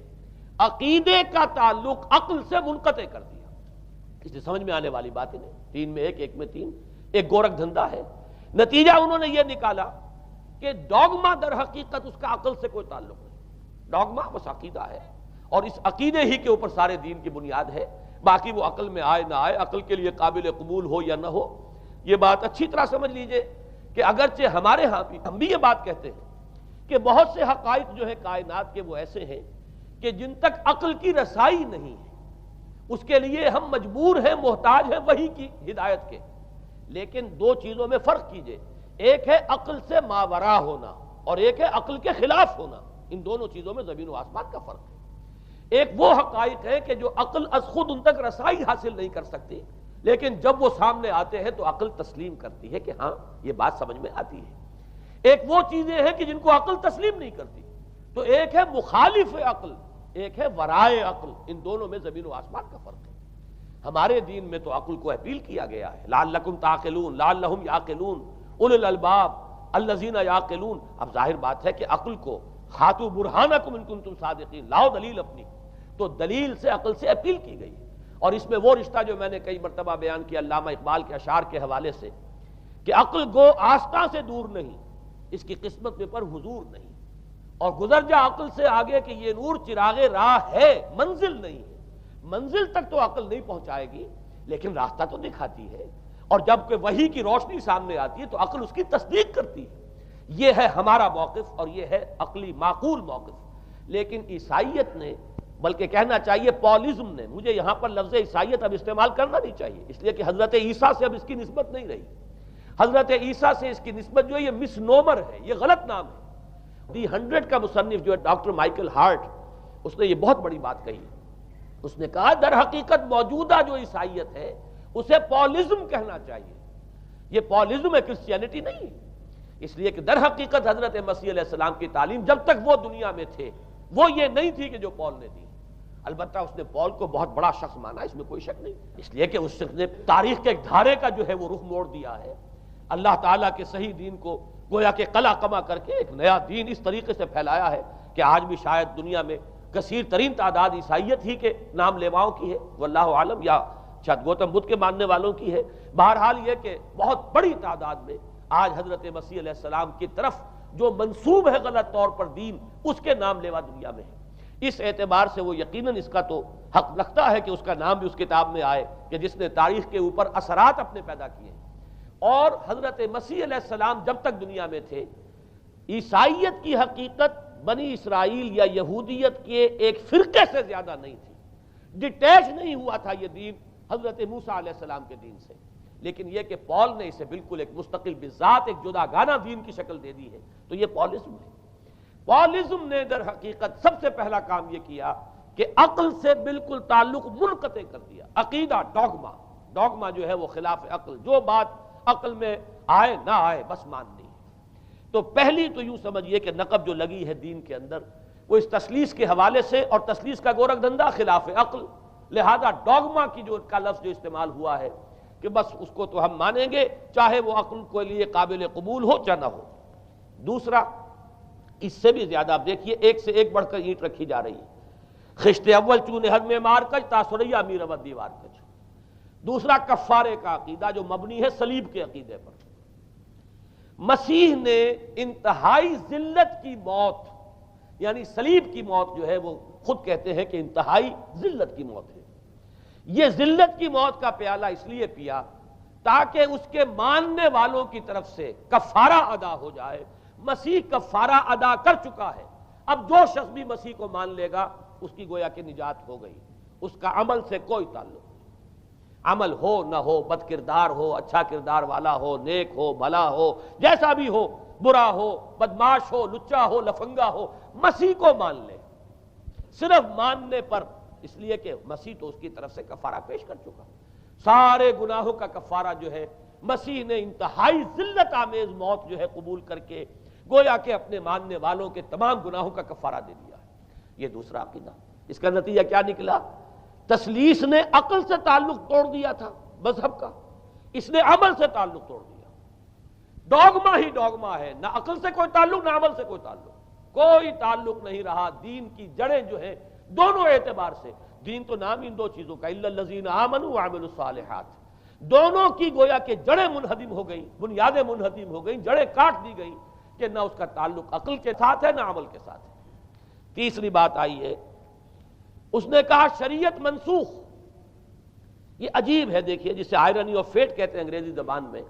عقیدے کا تعلق عقل سے منقطع کر دیا۔ اس سے سمجھ میں آنے والی بات ہے، 3 میں 1 1 میں 3 ایک گورکھ دھندا ہے۔ نتیجہ انہوں نے یہ نکالا کہ ڈوگما در حقیقت اس کا عقل سے کوئی تعلق نہیں، ڈوگما بس عقیدہ ہے، اور اس عقیدے ہی کے اوپر سارے دین کی بنیاد ہے، باقی وہ عقل میں آئے نہ آئے، عقل کے لیے قابل قبول ہو یا نہ ہو۔ یہ بات اچھی طرح سمجھ لیجئے کہ اگرچہ ہمارے ہاں بھی ہم بھی یہ بات کہتے ہیں کہ بہت سے حقائق جو ہیں کائنات کے وہ ایسے ہیں کہ جن تک عقل کی رسائی نہیں ہے اس کے لیے ہم مجبور ہیں، محتاج ہیں وحی کی ہدایت کے، لیکن 2 چیزوں میں فرق کیجئے، ایک ہے عقل سے ماورا ہونا اور ایک ہے عقل کے خلاف ہونا، ان دونوں چیزوں میں زمین و آسمان کا فرق ہے۔ ایک وہ حقائق ہے کہ جو عقل از خود ان تک رسائی حاصل نہیں کر سکتی، لیکن جب وہ سامنے آتے ہیں تو عقل تسلیم کرتی ہے کہ ہاں یہ بات سمجھ میں آتی ہے۔ ایک وہ چیزیں ہیں کہ جن کو عقل تسلیم نہیں کرتی، تو ایک ہے مخالف عقل، ایک ہے ورائے عقل، ان دونوں میں زمین و آسمان کا فرق ہے۔ ہمارے دین میں تو عقل کو اپیل کیا گیا ہے، لعلکم تعقلون، لعلہم یعقلون، اولو الالباب الذین یعقلون۔ اب ظاہر بات ہے کہ عقل کو ہاتھو برہانکم ان کنتم صادقین، لاؤ دلیل اپنی، تو دلیل سے عقل سے اپیل کی گئی، اور اس میں وہ رشتہ جو میں نے کئی مرتبہ بیان کیا علامہ اقبال کے اشعار کے حوالے سے کہ عقل گو آستاں سے دور نہیں، اس کی قسمت میں پر حضور نہیں، اور گزر جا عقل سے آگے کہ یہ نور چراغ راہ ہے، منزل نہیں ہے۔ منزل تک تو عقل نہیں پہنچائے گی لیکن راستہ تو دکھاتی ہے، اور جب کہ وحی کی روشنی سامنے آتی ہے تو عقل اس کی تصدیق کرتی ہے۔ یہ ہے ہمارا موقف اور یہ ہے عقلی معقول موقف۔ لیکن عیسائیت نے، بلکہ کہنا چاہیے پالزم نے، مجھے یہاں پر لفظ عیسائیت اب استعمال کرنا نہیں چاہیے اس لیے کہ حضرت عیسیٰ سے اب اس کی نسبت نہیں رہی، حضرت عیسیٰ سے اس کی نسبت جو ہے یہ مس نومر ہے، یہ غلط نام ہے۔ دی 100 کا مصنف جو ہے ڈاکٹر مائیکل ہارٹ، اس نے یہ بہت بڑی بات کہی، اس نے کہا در حقیقت موجودہ جو عیسائیت ہے اسے پالزم کہنا چاہیے، یہ پالزم ہے، کرسچینٹی نہیں ہے، اس لیے کہ در حقیقت حضرت مسیح علیہ السلام کی تعلیم جب تک وہ دنیا میں تھے وہ یہ نہیں تھی کہ جو پال نے دی۔ البتہ اس نے پال کو بہت بڑا شخص مانا، اس میں کوئی شک نہیں، اس لیے کہ اس شخص نے تاریخ کے ایک دھارے کا جو ہے وہ رخ موڑ دیا ہے، اللہ تعالیٰ کے صحیح دین کو گویا کہ قلع قمع کر کے ایک نیا دین اس طریقے سے پھیلایا ہے کہ آج بھی شاید دنیا میں کثیر ترین تعداد عیسائیت ہی کے نام لیواؤں کی ہے، واللہ عالم، یا شاید گوتم بدھ کے ماننے والوں کی ہے۔ بہرحال یہ کہ بہت بڑی تعداد میں آج حضرت مسیح علیہ السلام کی طرف جو منسوب ہے غلط طور پر دین، اس کے نام لیوا دنیا میں ہے۔ اس اعتبار سے وہ یقیناً اس کا تو حق لگتا ہے کہ اس کا نام بھی اس کتاب میں آئے کہ جس نے تاریخ کے اوپر اثرات اپنے پیدا کیے ہیں۔ اور حضرت مسیح علیہ السلام جب تک دنیا میں تھے، عیسائیت کی حقیقت بنی اسرائیل یا یہودیت کے ایک فرقے سے زیادہ نہیں تھی، ڈیٹیچ نہیں ہوا تھا یہ دین حضرت موسیٰ علیہ السلام کے دین سے، لیکن یہ کہ پال نے اسے بالکل ایک مستقل بذات ایک جداگانہ دین کی شکل دے دی ہے، تو یہ پالزم ہے۔ پالزم نے در حقیقت سب سے پہلا کام یہ کیا کہ عقل سے بالکل تعلق منقطع کر دیا۔ عقیدہ، ڈوگما، ڈوگما جو ہے وہ خلاف عقل، جو بات عقل میں آئے نہ آئے بس ماننی ہے۔ تو پہلی تو یوں سمجھیے کہ نقب جو لگی ہے دین کے اندر وہ اس تثلیث کے حوالے سے، اور تثلیث کا گورکھ دھندا خلاف عقل، لہذا ڈوگما کی جو کا لفظ جو استعمال ہوا ہے کہ بس اس کو تو ہم مانیں گے چاہے وہ عقل کے لیے قابل قبول ہو چاہے نہ ہو۔ دوسرا، اس سے بھی زیادہ آپ دیکھیے ایک سے ایک بڑھ کر اینٹ رکھی جا رہی ہے، خشت اول چون حد میں مار کج تاثریا میر ود دیوار کج۔ دوسرا کفارے کا عقیدہ جو مبنی ہے صلیب کے عقیدے پر۔ مسیح نے انتہائی ذلت کی موت، یعنی صلیب کی موت جو ہے وہ خود کہتے ہیں کہ انتہائی ذلت کی موت ہے۔ یہ ذلت کی موت کا پیالہ اس لیے پیا تاکہ اس کے ماننے والوں کی طرف سے کفارہ ادا ہو جائے۔ مسیح کفارہ ادا کر چکا ہے، اب جو شخص بھی مسیح کو مان لے گا اس کی گویا کہ نجات ہو گئی۔ اس کا عمل سے کوئی تعلق نہیں۔ عمل ہو نہ ہو، بد کردار ہو، اچھا کردار والا ہو، نیک ہو، بھلا ہو، جیسا بھی ہو، برا ہو، بدماش ہو، لچا ہو، لفنگا ہو، مسیح کو مان لے۔ صرف ماننے پر، اس لیے کہ مسیح تو اس کی طرف سے کفارہ پیش کر چکا، سارے گناہوں کا کفارہ جو ہے مسیح نے انتہائی ذلت آمیز موت جو ہے قبول کر کے گویا کہ اپنے ماننے والوں کے تمام گناہوں کا کفارہ دے دیا ہے۔ یہ دوسرا عقیدہ۔ اس کا نتیجہ کیا نکلا؟ تثلیث نے عقل سے تعلق توڑ دیا تھا مذہب کا، اس نے عمل سے تعلق توڑ دیا۔ ڈوگما ہی ڈوگما ہے، نہ عقل سے کوئی تعلق نہ عمل سے کوئی تعلق، کوئی تعلق نہیں رہا۔ دین کی جڑیں جو ہیں دونوں اعتبار سے، دین تو نام ان دو چیزوں کا، الا الذین آمنوا وعملوا الصالحات، دونوں کی گویا کہ جڑیں منہدم ہو گئیں، بنیادیں منہدم ہو گئیں، جڑیں کاٹ دی گئیں کہ نہ اس کا تعلق عقل کے ساتھ ہے نہ عمل کے ساتھ ہے۔ تیسری بات آئی ہے، اس نے کہا شریعت منسوخ۔ یہ عجیب ہے، دیکھیے، جسے آئرنی آف فیٹ کہتے ہیں انگریزی زبان میں۔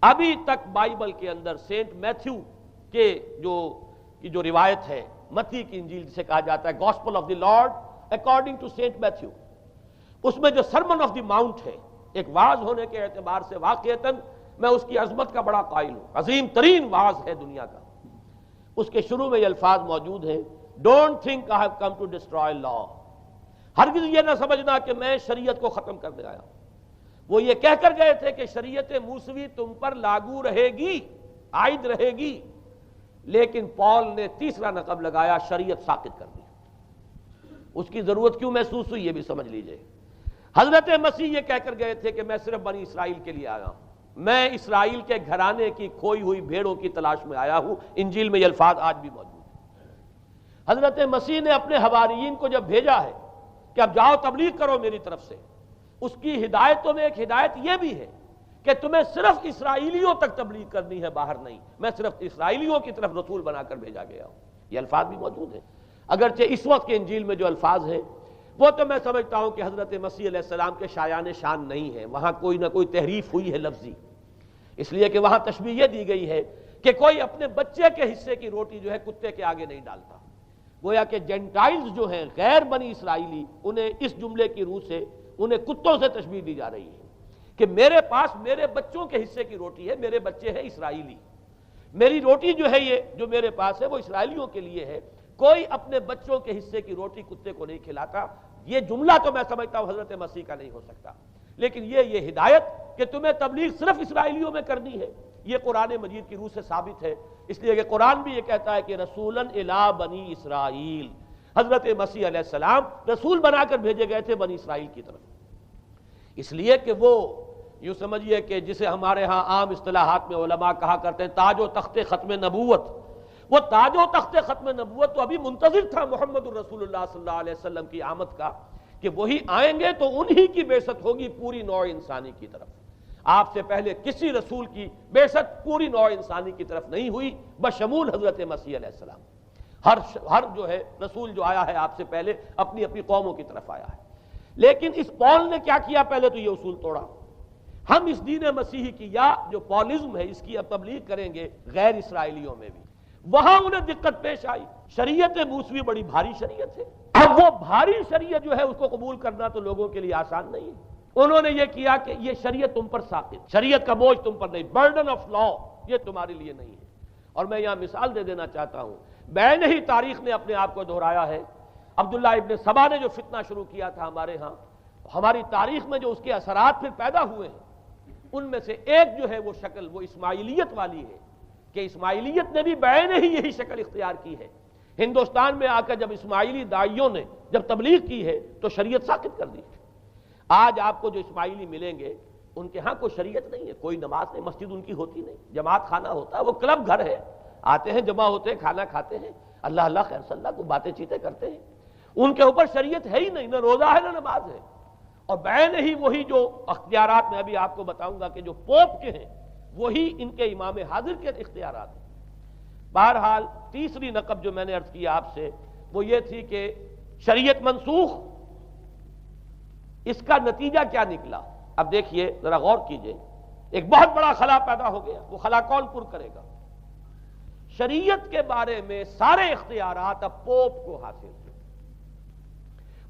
ابھی تک بائبل کے اندر سینٹ میتھیو کے جو روایت ہے، متی کی انجیل جسے کہا جاتا ہے، gospel of the lord according to Saint Matthew, اس میں جو سرمن آف دی ماؤنٹ ہے، ایک وعظ ہونے کے اعتبار سے واقعتاً میں اس کی عظمت کا بڑا قائل ہوں، عظیم ترین وعظ ہے دنیا کا۔ اس کے شروع میں یہ الفاظ موجود ہیں، don't think I have come to destroy law, ہرگز یہ نہ سمجھنا کہ میں شریعت کو ختم کرنے آیا۔ وہ یہ کہہ کر گئے تھے کہ شریعت موسوی تم پر لاگو رہے گی، عائد رہے گی، لیکن پال نے تیسرا نقب لگایا، شریعت ساقط کر دی۔ اس کی ضرورت کیوں محسوس ہوئی یہ بھی سمجھ لیجئے۔ حضرت مسیح یہ کہہ کر گئے تھے کہ میں صرف بنی اسرائیل کے لیے آیا ہوں، میں اسرائیل کے گھرانے کی کھوئی ہوئی بھیڑوں کی تلاش میں آیا ہوں۔ انجیل میں یہ الفاظ آج بھی موجود ہیں۔ حضرت مسیح نے اپنے حواریین کو جب بھیجا ہے کہ اب جاؤ تبلیغ کرو میری طرف سے، اس کی ہدایتوں میں ایک ہدایت یہ بھی ہے کہ تمہیں صرف اسرائیلیوں تک تبلیغ کرنی ہے، باہر نہیں، میں صرف اسرائیلیوں کی طرف رسول بنا کر بھیجا گیا ہوں۔ یہ الفاظ بھی موجود ہیں، اگرچہ اس وقت کے انجیل میں جو الفاظ ہیں وہ تو میں سمجھتا ہوں کہ حضرت مسیح علیہ السلام کے شایان شان نہیں ہے، وہاں کوئی نہ کوئی تحریف ہوئی ہے لفظی، اس لیے کہ وہاں تشبیہ یہ دی گئی ہے کہ کوئی اپنے بچے کے حصے کی روٹی جو ہے کتے کے آگے نہیں ڈالتا۔ گویا کہ جینٹائلز جو ہیں، غیر بنی اسرائیلی، انہیں اس جملے کی روح سے انہیں کتوں سے تشبیہ دی جا رہی ہے کہ میرے پاس میرے بچوں کے حصے کی روٹی ہے، میرے بچے ہیں اسرائیلی، میری روٹی جو ہے یہ جو میرے پاس ہے وہ اسرائیلیوں کے لیے ہے، کوئی اپنے بچوں کے حصے کی روٹی کتے کو نہیں کھلاتا۔ یہ جملہ تو میں سمجھتا ہوں حضرت مسیح کا نہیں ہو سکتا، لیکن یہ ہدایت کہ تمہیں تبلیغ صرف اسرائیلیوں میں کرنی ہے، یہ قرآن مجید کی روح سے ثابت ہے، اس لیے کہ قرآن بھی یہ کہتا ہے کہ رسولاً الی بنی اسرائیل، حضرت مسیح علیہ السلام رسول بنا کر بھیجے گئے تھے بنی اسرائیل کی طرف، اس لیے کہ وہ یوں سمجھیے کہ جسے ہمارے ہاں عام اصطلاحات میں علماء کہا کرتے ہیں تاج و تخت ختم نبوت، وہ تاج و تخت ختم نبوت تو ابھی منتظر تھا محمد الرسول اللہ صلی اللہ علیہ وسلم کی آمد کا، کہ وہی آئیں گے تو انہی کی بعثت ہوگی پوری نوع انسانی کی طرف۔ آپ سے پہلے کسی رسول کی بعثت پوری نوع انسانی کی طرف نہیں ہوئی بشمول حضرت مسیح علیہ السلام۔ ہر جو ہے رسول جو آیا ہے آپ سے پہلے اپنی اپنی قوموں کی طرف آیا ہے، لیکن اس پال نے کیا کیا؟ پہلے تو یہ اصول توڑا، ہم اس دین مسیحی کی یا جو پالزم ہے اس کی اب تبلیغ کریں گے غیر اسرائیلیوں میں بھی۔ وہاں انہیں دقت پیش آئی، شریعت موسوی بڑی بھاری شریعت ہے، اب وہ بھاری شریعت جو ہے اس کو قبول کرنا تو لوگوں کے لیے آسان نہیں ہے۔ انہوں نے یہ کیا کہ یہ شریعت تم پر ساقط، شریعت کا بوجھ تم پر نہیں، برڈن آف لا یہ تمہارے لیے نہیں ہے۔ اور میں یہاں مثال دے دینا چاہتا ہوں، بین ہی تاریخ نے اپنے آپ کو دہرایا ہے۔ عبداللہ ابن سبا نے جو فتنہ شروع کیا تھا ہمارے ہاں، ہماری تاریخ میں جو اس کے اثرات پھر پیدا ہوئے ہیں، ان میں سے ایک جو ہے وہ شکل وہ اسماعیلیت والی ہے، کہ اسماعیلیت نے بھی بین ہی یہی شکل اختیار کی ہے۔ ہندوستان میں آ کر جب اسماعیلی داعیوں نے جب تبلیغ کی ہے تو شریعت ساقط کر دی۔ آج آپ کو جو اسماعیلی ملیں گے ان کے ہاں کوئی شریعت نہیں ہے، کوئی نماز نہیں، مسجد ان کی ہوتی نہیں، جماعت خانہ ہوتا ہے، وہ کلب گھر ہے، آتے ہیں جمع ہوتے ہیں، کھانا کھاتے ہیں، اللہ اللہ خیر صلی اللہ کو باتیں چیتیں کرتے ہیں، ان کے اوپر شریعت ہے ہی نہیں، نہ روزہ ہے نہ نماز ہے۔ اور بین ہی وہی جو اختیارات میں ابھی آپ کو بتاؤں گا کہ جو پوپ کے ہیں وہی ان کے امام حاضر کے اختیارات ہیں۔ بہرحال تیسری نقب جو میں نے عرض کیا آپ سے وہ یہ تھی کہ شریعت منسوخ، اس کا نتیجہ کیا نکلا؟ اب دیکھیے ذرا غور کیجئے، ایک بہت بڑا خلا پیدا ہو گیا، وہ خلا کون پر کرے گا؟ شریعت کے بارے میں سارے اختیارات اب پوپ کو حاصل ہیں،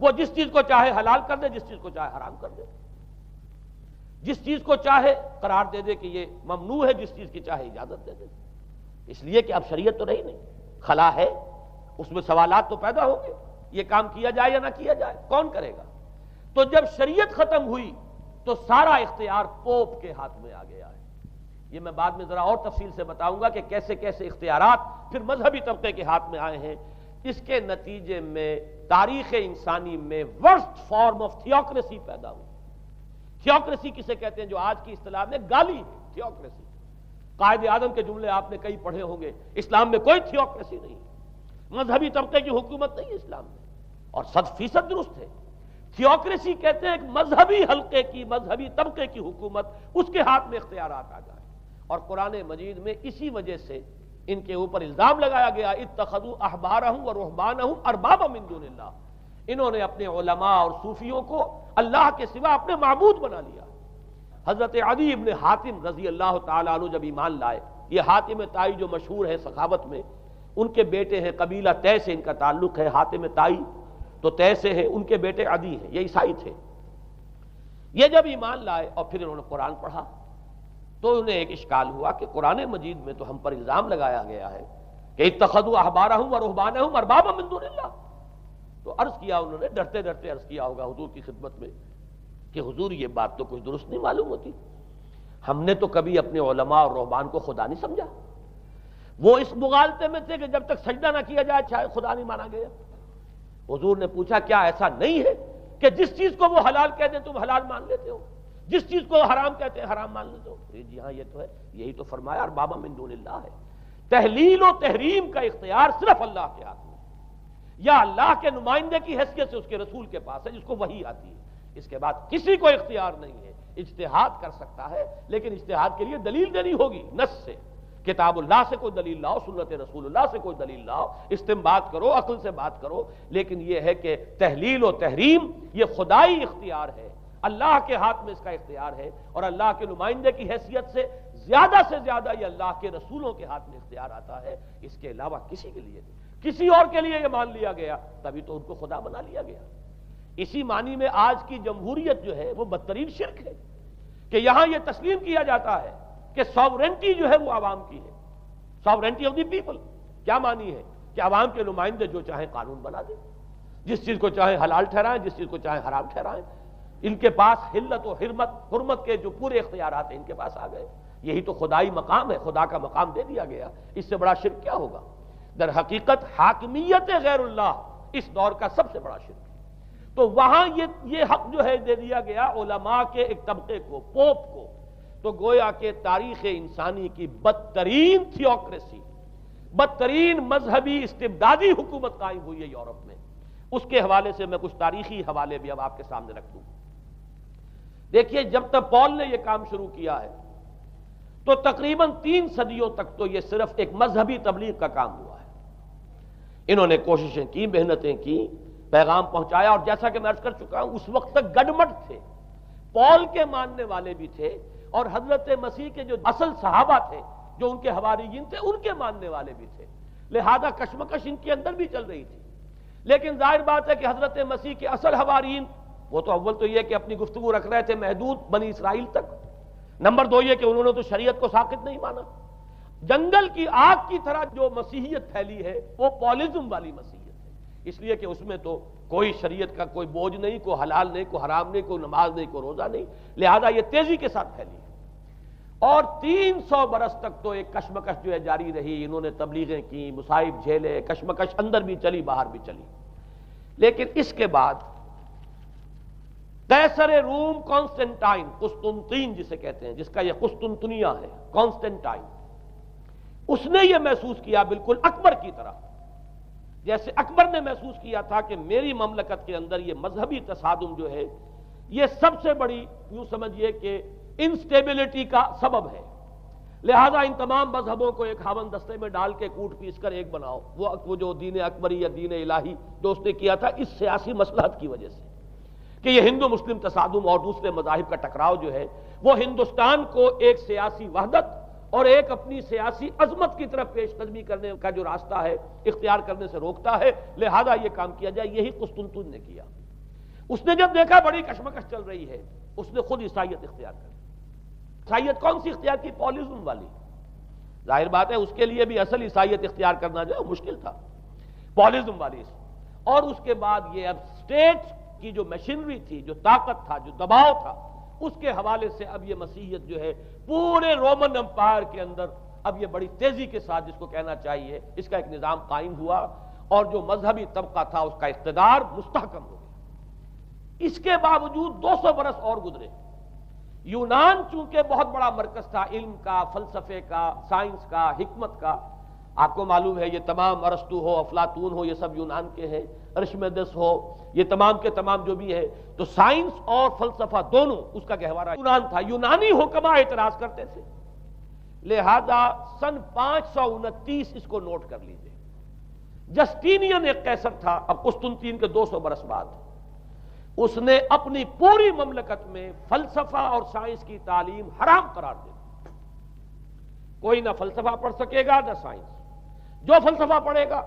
وہ جس چیز کو چاہے حلال کر دے، جس چیز کو چاہے حرام کر دے، جس چیز کو چاہے قرار دے دے کہ یہ ممنوع ہے، جس چیز کی چاہے اجازت دے دے، اس لیے کہ اب شریعت تو رہی نہیں، خلا ہے، اس میں سوالات تو پیدا ہوں گے، یہ کام کیا جائے یا نہ کیا جائے، کون کرے گا؟ تو جب شریعت ختم ہوئی تو سارا اختیار پوپ کے ہاتھ میں آ گیا ہے۔ یہ میں بعد میں ذرا اور تفصیل سے بتاؤں گا کہ کیسے کیسے اختیارات پھر مذہبی طبقے کے ہاتھ میں آئے ہیں۔ اس کے نتیجے میں تاریخ انسانی میں ورسٹ فارم آف تھیوکریسی پیدا ہوئی۔ تھیوکریسی کسے کہتے ہیں؟ جو آج کی اصطلاح میں گالی ہے، تھیوکریسی۔ قائد اعظم کے جملے آپ نے کئی پڑھے ہوں گے، اسلام میں کوئی تھیوکریسی نہیں، مذہبی طبقے کی حکومت نہیں ہے اسلام میں، اور 100% درست ہے۔ تھیوکریسی کہتے ہیں ایک مذہبی حلقے کی، مذہبی طبقے کی حکومت، اس کے ہاتھ میں اختیارات آ جائیں، اور قرآن مجید میں اسی وجہ سے ان کے اوپر الزام لگایا گیا اتخذوا احبارهم ورهبانهم اربابا من دون اللہ، انہوں نے اپنے علماء اور صوفیوں کو اللہ کے سوا اپنے معبود بنا لیا۔ حضرت عدی ابن حاتم رضی اللہ تعالیٰ عنہ جب ایمان لائے، یہ حاتم طائی جو مشہور ہے سخاوت میں، ان کے بیٹے ہیں، قبیلہ طے سے ان کا تعلق ہے، حاتم طائی تو طے سے ہے، ان کے بیٹے عدی ہیں، یہ عیسائی تھے۔ یہ جب ایمان لائے اور پھر انہوں نے قرآن پڑھا تو انہیں ایک اشکال ہوا کہ قرآن مجید میں تو ہم پر الزام لگایا گیا ہے کہ اتخذوا احبارهم ورهبانهم اربابا من دون اللہ، تو عرض کیا، انہوں نے ڈرتے ڈرتے عرض کیا ہوگا حضور کی خدمت میں کہ حضور یہ بات تو کچھ درست نہیں معلوم ہوتی، ہم نے تو کبھی اپنے علماء اور رہبان کو خدا نہیں سمجھا، وہ اس مغالطے میں تھے کہ جب تک سجدہ نہ کیا جائے شاید خدا نہیں مانا گیا۔ حضور نے پوچھا کیا ایسا نہیں ہے کہ جس چیز کو وہ حلال کہہ دیں تم حلال مان لیتے ہو، جس چیز کو حرام کہتے ہیں حرام مان لیتے ہو؟ جی ہاں یہ تو ہے، یہی تو فرمایا اربابا من دون اللہ ہے۔ تحلیل و تحریم کا اختیار صرف اللہ کے ہاتھ میں، یا اللہ کے نمائندے کی حیثیت سے اس کے رسول کے پاس ہے جس کو وحی آتی ہے، اس کے بعد کسی کو اختیار نہیں ہے۔ اجتہاد کر سکتا ہے لیکن اجتہاد کے لیے دلیل دینی ہوگی، نص سے، کتاب اللہ سے کوئی دلیل لاؤ، سنت رسول اللہ سے کوئی دلیل لاؤ، استنباط کرو، عقل سے بات کرو، لیکن یہ ہے کہ تحلیل و تحریم یہ خدائی اختیار ہے، اللہ کے ہاتھ میں اس کا اختیار ہے، اور اللہ کے نمائندے کی حیثیت سے زیادہ یہ اللہ کے رسولوں کے ہاتھ میں اختیار آتا ہے، اس کے علاوہ کسی کے لیے نہیں۔ کسی اور کے لیے یہ مان لیا گیا تبھی تو ان کو خدا بنا لیا گیا۔ اسی معنی میں آج کی جمہوریت جو ہے وہ بدترین شرک ہے کہ یہاں یہ تسلیم کیا جاتا ہے کہ ساورنٹی جو ہے وہ عوام کی ہے، ساورنٹی آف دی پیپل۔ کیا معنی ہے؟ کہ عوام کے نمائندے جو چاہیں قانون بنا دیں، جس چیز کو چاہیں حلال ٹھہرائیں، جس چیز کو چاہیں حرام ٹھہرائیں، ان کے پاس حلت و حرمت کے جو پورے اختیارات ہیں ان کے پاس آ گئے۔ یہی تو خدائی مقام ہے، خدا کا مقام دے دیا گیا، اس سے بڑا شرک کیا ہوگا؟ در حقیقت حاکمیت غیر اللہ اس دور کا سب سے بڑا شرک ہے۔ تو وہاں یہ حق جو ہے دے دیا گیا علماء کے ایک طبقے کو، پوپ کو، تو گویا کہ تاریخ انسانی کی بدترین تھیوکریسی، بدترین مذہبی استبدادی حکومت قائم ہوئی ہے یورپ میں۔ اس کے حوالے سے میں کچھ تاریخی حوالے بھی اب آپ کے سامنے رکھ دوں۔ دیکھیے جب تک پال نے یہ کام شروع کیا ہے تو تقریباً 3 صدیوں تک تو یہ صرف ایک مذہبی تبلیغ کا کام ہوا ہے۔ انہوں نے کوششیں کی، محنتیں کی، پیغام پہنچایا، اور جیسا کہ میں عرض کر چکا ہوں اس وقت تک گڈمٹ تھے، پال کے ماننے والے بھی تھے اور حضرت مسیح کے جو اصل صحابہ تھے جو ان کے حواریین تھے ان کے ماننے والے بھی تھے، لہذا کشمکش ان کے اندر بھی چل رہی تھی۔ لیکن ظاہر بات ہے کہ حضرت مسیح کے اصل حواریین وہ تو اول تو یہ کہ اپنی گفتگو رکھ رہے تھے محدود بنی اسرائیل تک، نمبر 2 یہ کہ انہوں نے تو شریعت کو ساقط نہیں مانا۔ جنگل کی آگ کی طرح جو مسیحیت پھیلی ہے وہ پالزم والی مسیحیت ہے، اس لیے کہ اس میں تو کوئی شریعت کا کوئی بوجھ نہیں، کوئی حلال نہیں، کوئی حرام نہیں، کوئی نماز نہیں، کوئی روزہ نہیں، لہذا یہ تیزی کے ساتھ پھیلی ہے۔ اور 300 برس تک تو ایک کشمکش جو ہے جاری رہی، انہوں نے تبلیغیں کی، مصائب جھیلے، کشمکش اندر بھی چلی باہر بھی چلی۔ لیکن اس کے بعد قیصر روم کانسٹنٹائن، قسطنطین جسے کہتے ہیں، جس کا یہ قسطنطنیہ ہے، کانسٹنٹائن، اس نے یہ محسوس کیا بالکل اکبر کی طرح، جیسے اکبر نے محسوس کیا تھا کہ میری مملکت کے اندر یہ مذہبی تصادم جو ہے یہ سب سے بڑی یوں سمجھیے کہ انسٹیبلٹی کا سبب ہے، لہذا ان تمام مذہبوں کو ایک ہاون دستے میں ڈال کے کوٹ پیس کر ایک بناؤ۔ وہ جو دین اکبری یا دین الہی جو اس نے کیا تھا اس سیاسی مصلحت کی وجہ سے کہ یہ ہندو مسلم تصادم اور دوسرے مذاہب کا ٹکراؤ جو ہے وہ ہندوستان کو ایک سیاسی وحدت اور ایک اپنی سیاسی عظمت کی طرف پیش قدمی کرنے کا جو راستہ ہے اختیار کرنے سے روکتا ہے، لہذا یہ کام کیا جائے۔ یہی قسطنطین نے کیا۔ اس نے جب دیکھا بڑی کشمکش چل رہی ہے، اس نے خود عیسائیت اختیار کر لی۔ عیسائیت کون سی اختیار کی؟ پولزم والی۔ ظاہر بات ہے اس کے لیے بھی اصل عیسائیت اختیار کرنا جو ہے مشکل تھا، پولزم والی۔ اور اس کے بعد یہ اب اسٹیٹ کی جو مشینری تھی، جو طاقت تھا، جو دباؤ تھا، اس کے حوالے سے اب یہ مسیحیت جو ہے پورے رومن امپائر کے اندر اب یہ بڑی تیزی کے ساتھ، جس کو کہنا چاہیے، اس کا ایک نظام قائم ہوا، اور جو مذہبی طبقہ تھا اس کا اقتدار مستحکم ہو گیا۔ اس کے باوجود 200 برس اور گزرے۔ یونان چونکہ بہت بڑا مرکز تھا علم کا، فلسفے کا، سائنس کا، حکمت کا، آپ کو معلوم ہے یہ تمام ارسطو ہو، افلاطون ہو، یہ سب یونان کے ہیں، ارشمیدس ہو، یہ تمام کے تمام جو بھی ہے، تو سائنس اور فلسفہ دونوں اس کا گہوارہ یونان تھا۔ یونانی حکما اعتراض کرتے تھے، لہذا سن 529 اس کو نوٹ کر لیجئے، جسٹینین ایک قیصر تھا، اب قسطنطین کے 200 برس بعد، اس نے اپنی پوری مملکت میں فلسفہ اور سائنس کی تعلیم حرام قرار دے دی۔ کوئی نہ فلسفہ پڑھ سکے گا نہ سائنس، جو فلسفہ پڑھے گا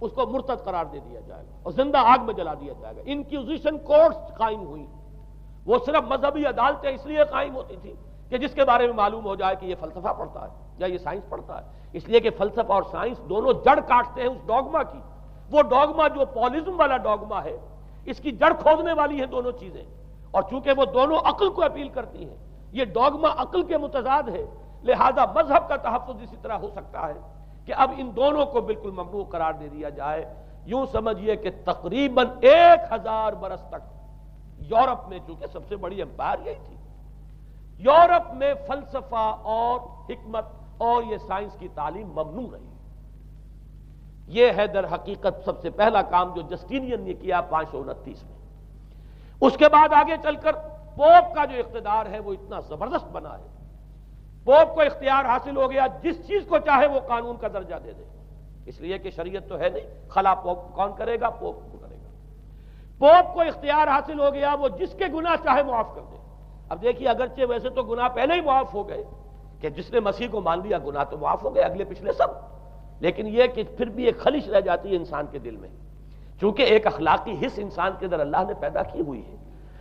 اس کو مرتد قرار دے دیا جائے گا اور زندہ آگ میں جلا دیا جائے گا۔ انکوزیشن کورٹس قائم ہوئی، وہ صرف مذہبی عدالتیں اس لیے قائم ہوتی تھی کہ جس کے بارے میں معلوم ہو جائے کہ یہ فلسفہ پڑھتا ہے یا یہ سائنس پڑھتا ہے، اس لیے کہ فلسفہ اور سائنس دونوں جڑ کاٹتے ہیں اس ڈوگما کی۔ وہ ڈوگما جو پولزم والا ڈوگما ہے، اس کی جڑ کھودنے والی ہیں دونوں چیزیں، اور چونکہ وہ دونوں عقل کو اپیل کرتی ہیں، یہ ڈوگما عقل کے متضاد ہے، لہذا مذہب کا تحفظ اسی طرح ہو سکتا ہے کہ اب ان دونوں کو بالکل ممنوع قرار دے دیا جائے۔ یوں سمجھیے کہ تقریباً 1000 برس تک یورپ میں، چونکہ سب سے بڑی امپائر یہی تھی، یورپ میں فلسفہ اور حکمت اور یہ سائنس کی تعلیم ممنوع رہی۔ یہ ہے در حقیقت سب سے پہلا کام جو جسٹینین نے کیا 529 میں۔ اس کے بعد آگے چل کر پوپ کا جو اقتدار ہے وہ اتنا زبردست بنا ہے، پوپ کو اختیار حاصل ہو گیا، جس چیز کو چاہے وہ قانون کا درجہ دے دے، اس لیے کہ شریعت تو ہے نہیں، خلا پوپ کون کرے گا؟ پوپ کو کرے گا۔ پوپ کو اختیار حاصل ہو گیا، وہ جس کے گناہ چاہے معاف کر دے۔ اب دیکھیے اگرچہ ویسے تو گناہ پہلے ہی معاف ہو گئے کہ جس نے مسیح کو مان لیا گناہ تو معاف ہو گئے اگلے پچھلے سب، لیکن یہ کہ پھر بھی ایک خلش رہ جاتی ہے انسان کے دل میں، چونکہ ایک اخلاقی حص انسان کے اندر اللہ نے پیدا کی ہوئی ہے۔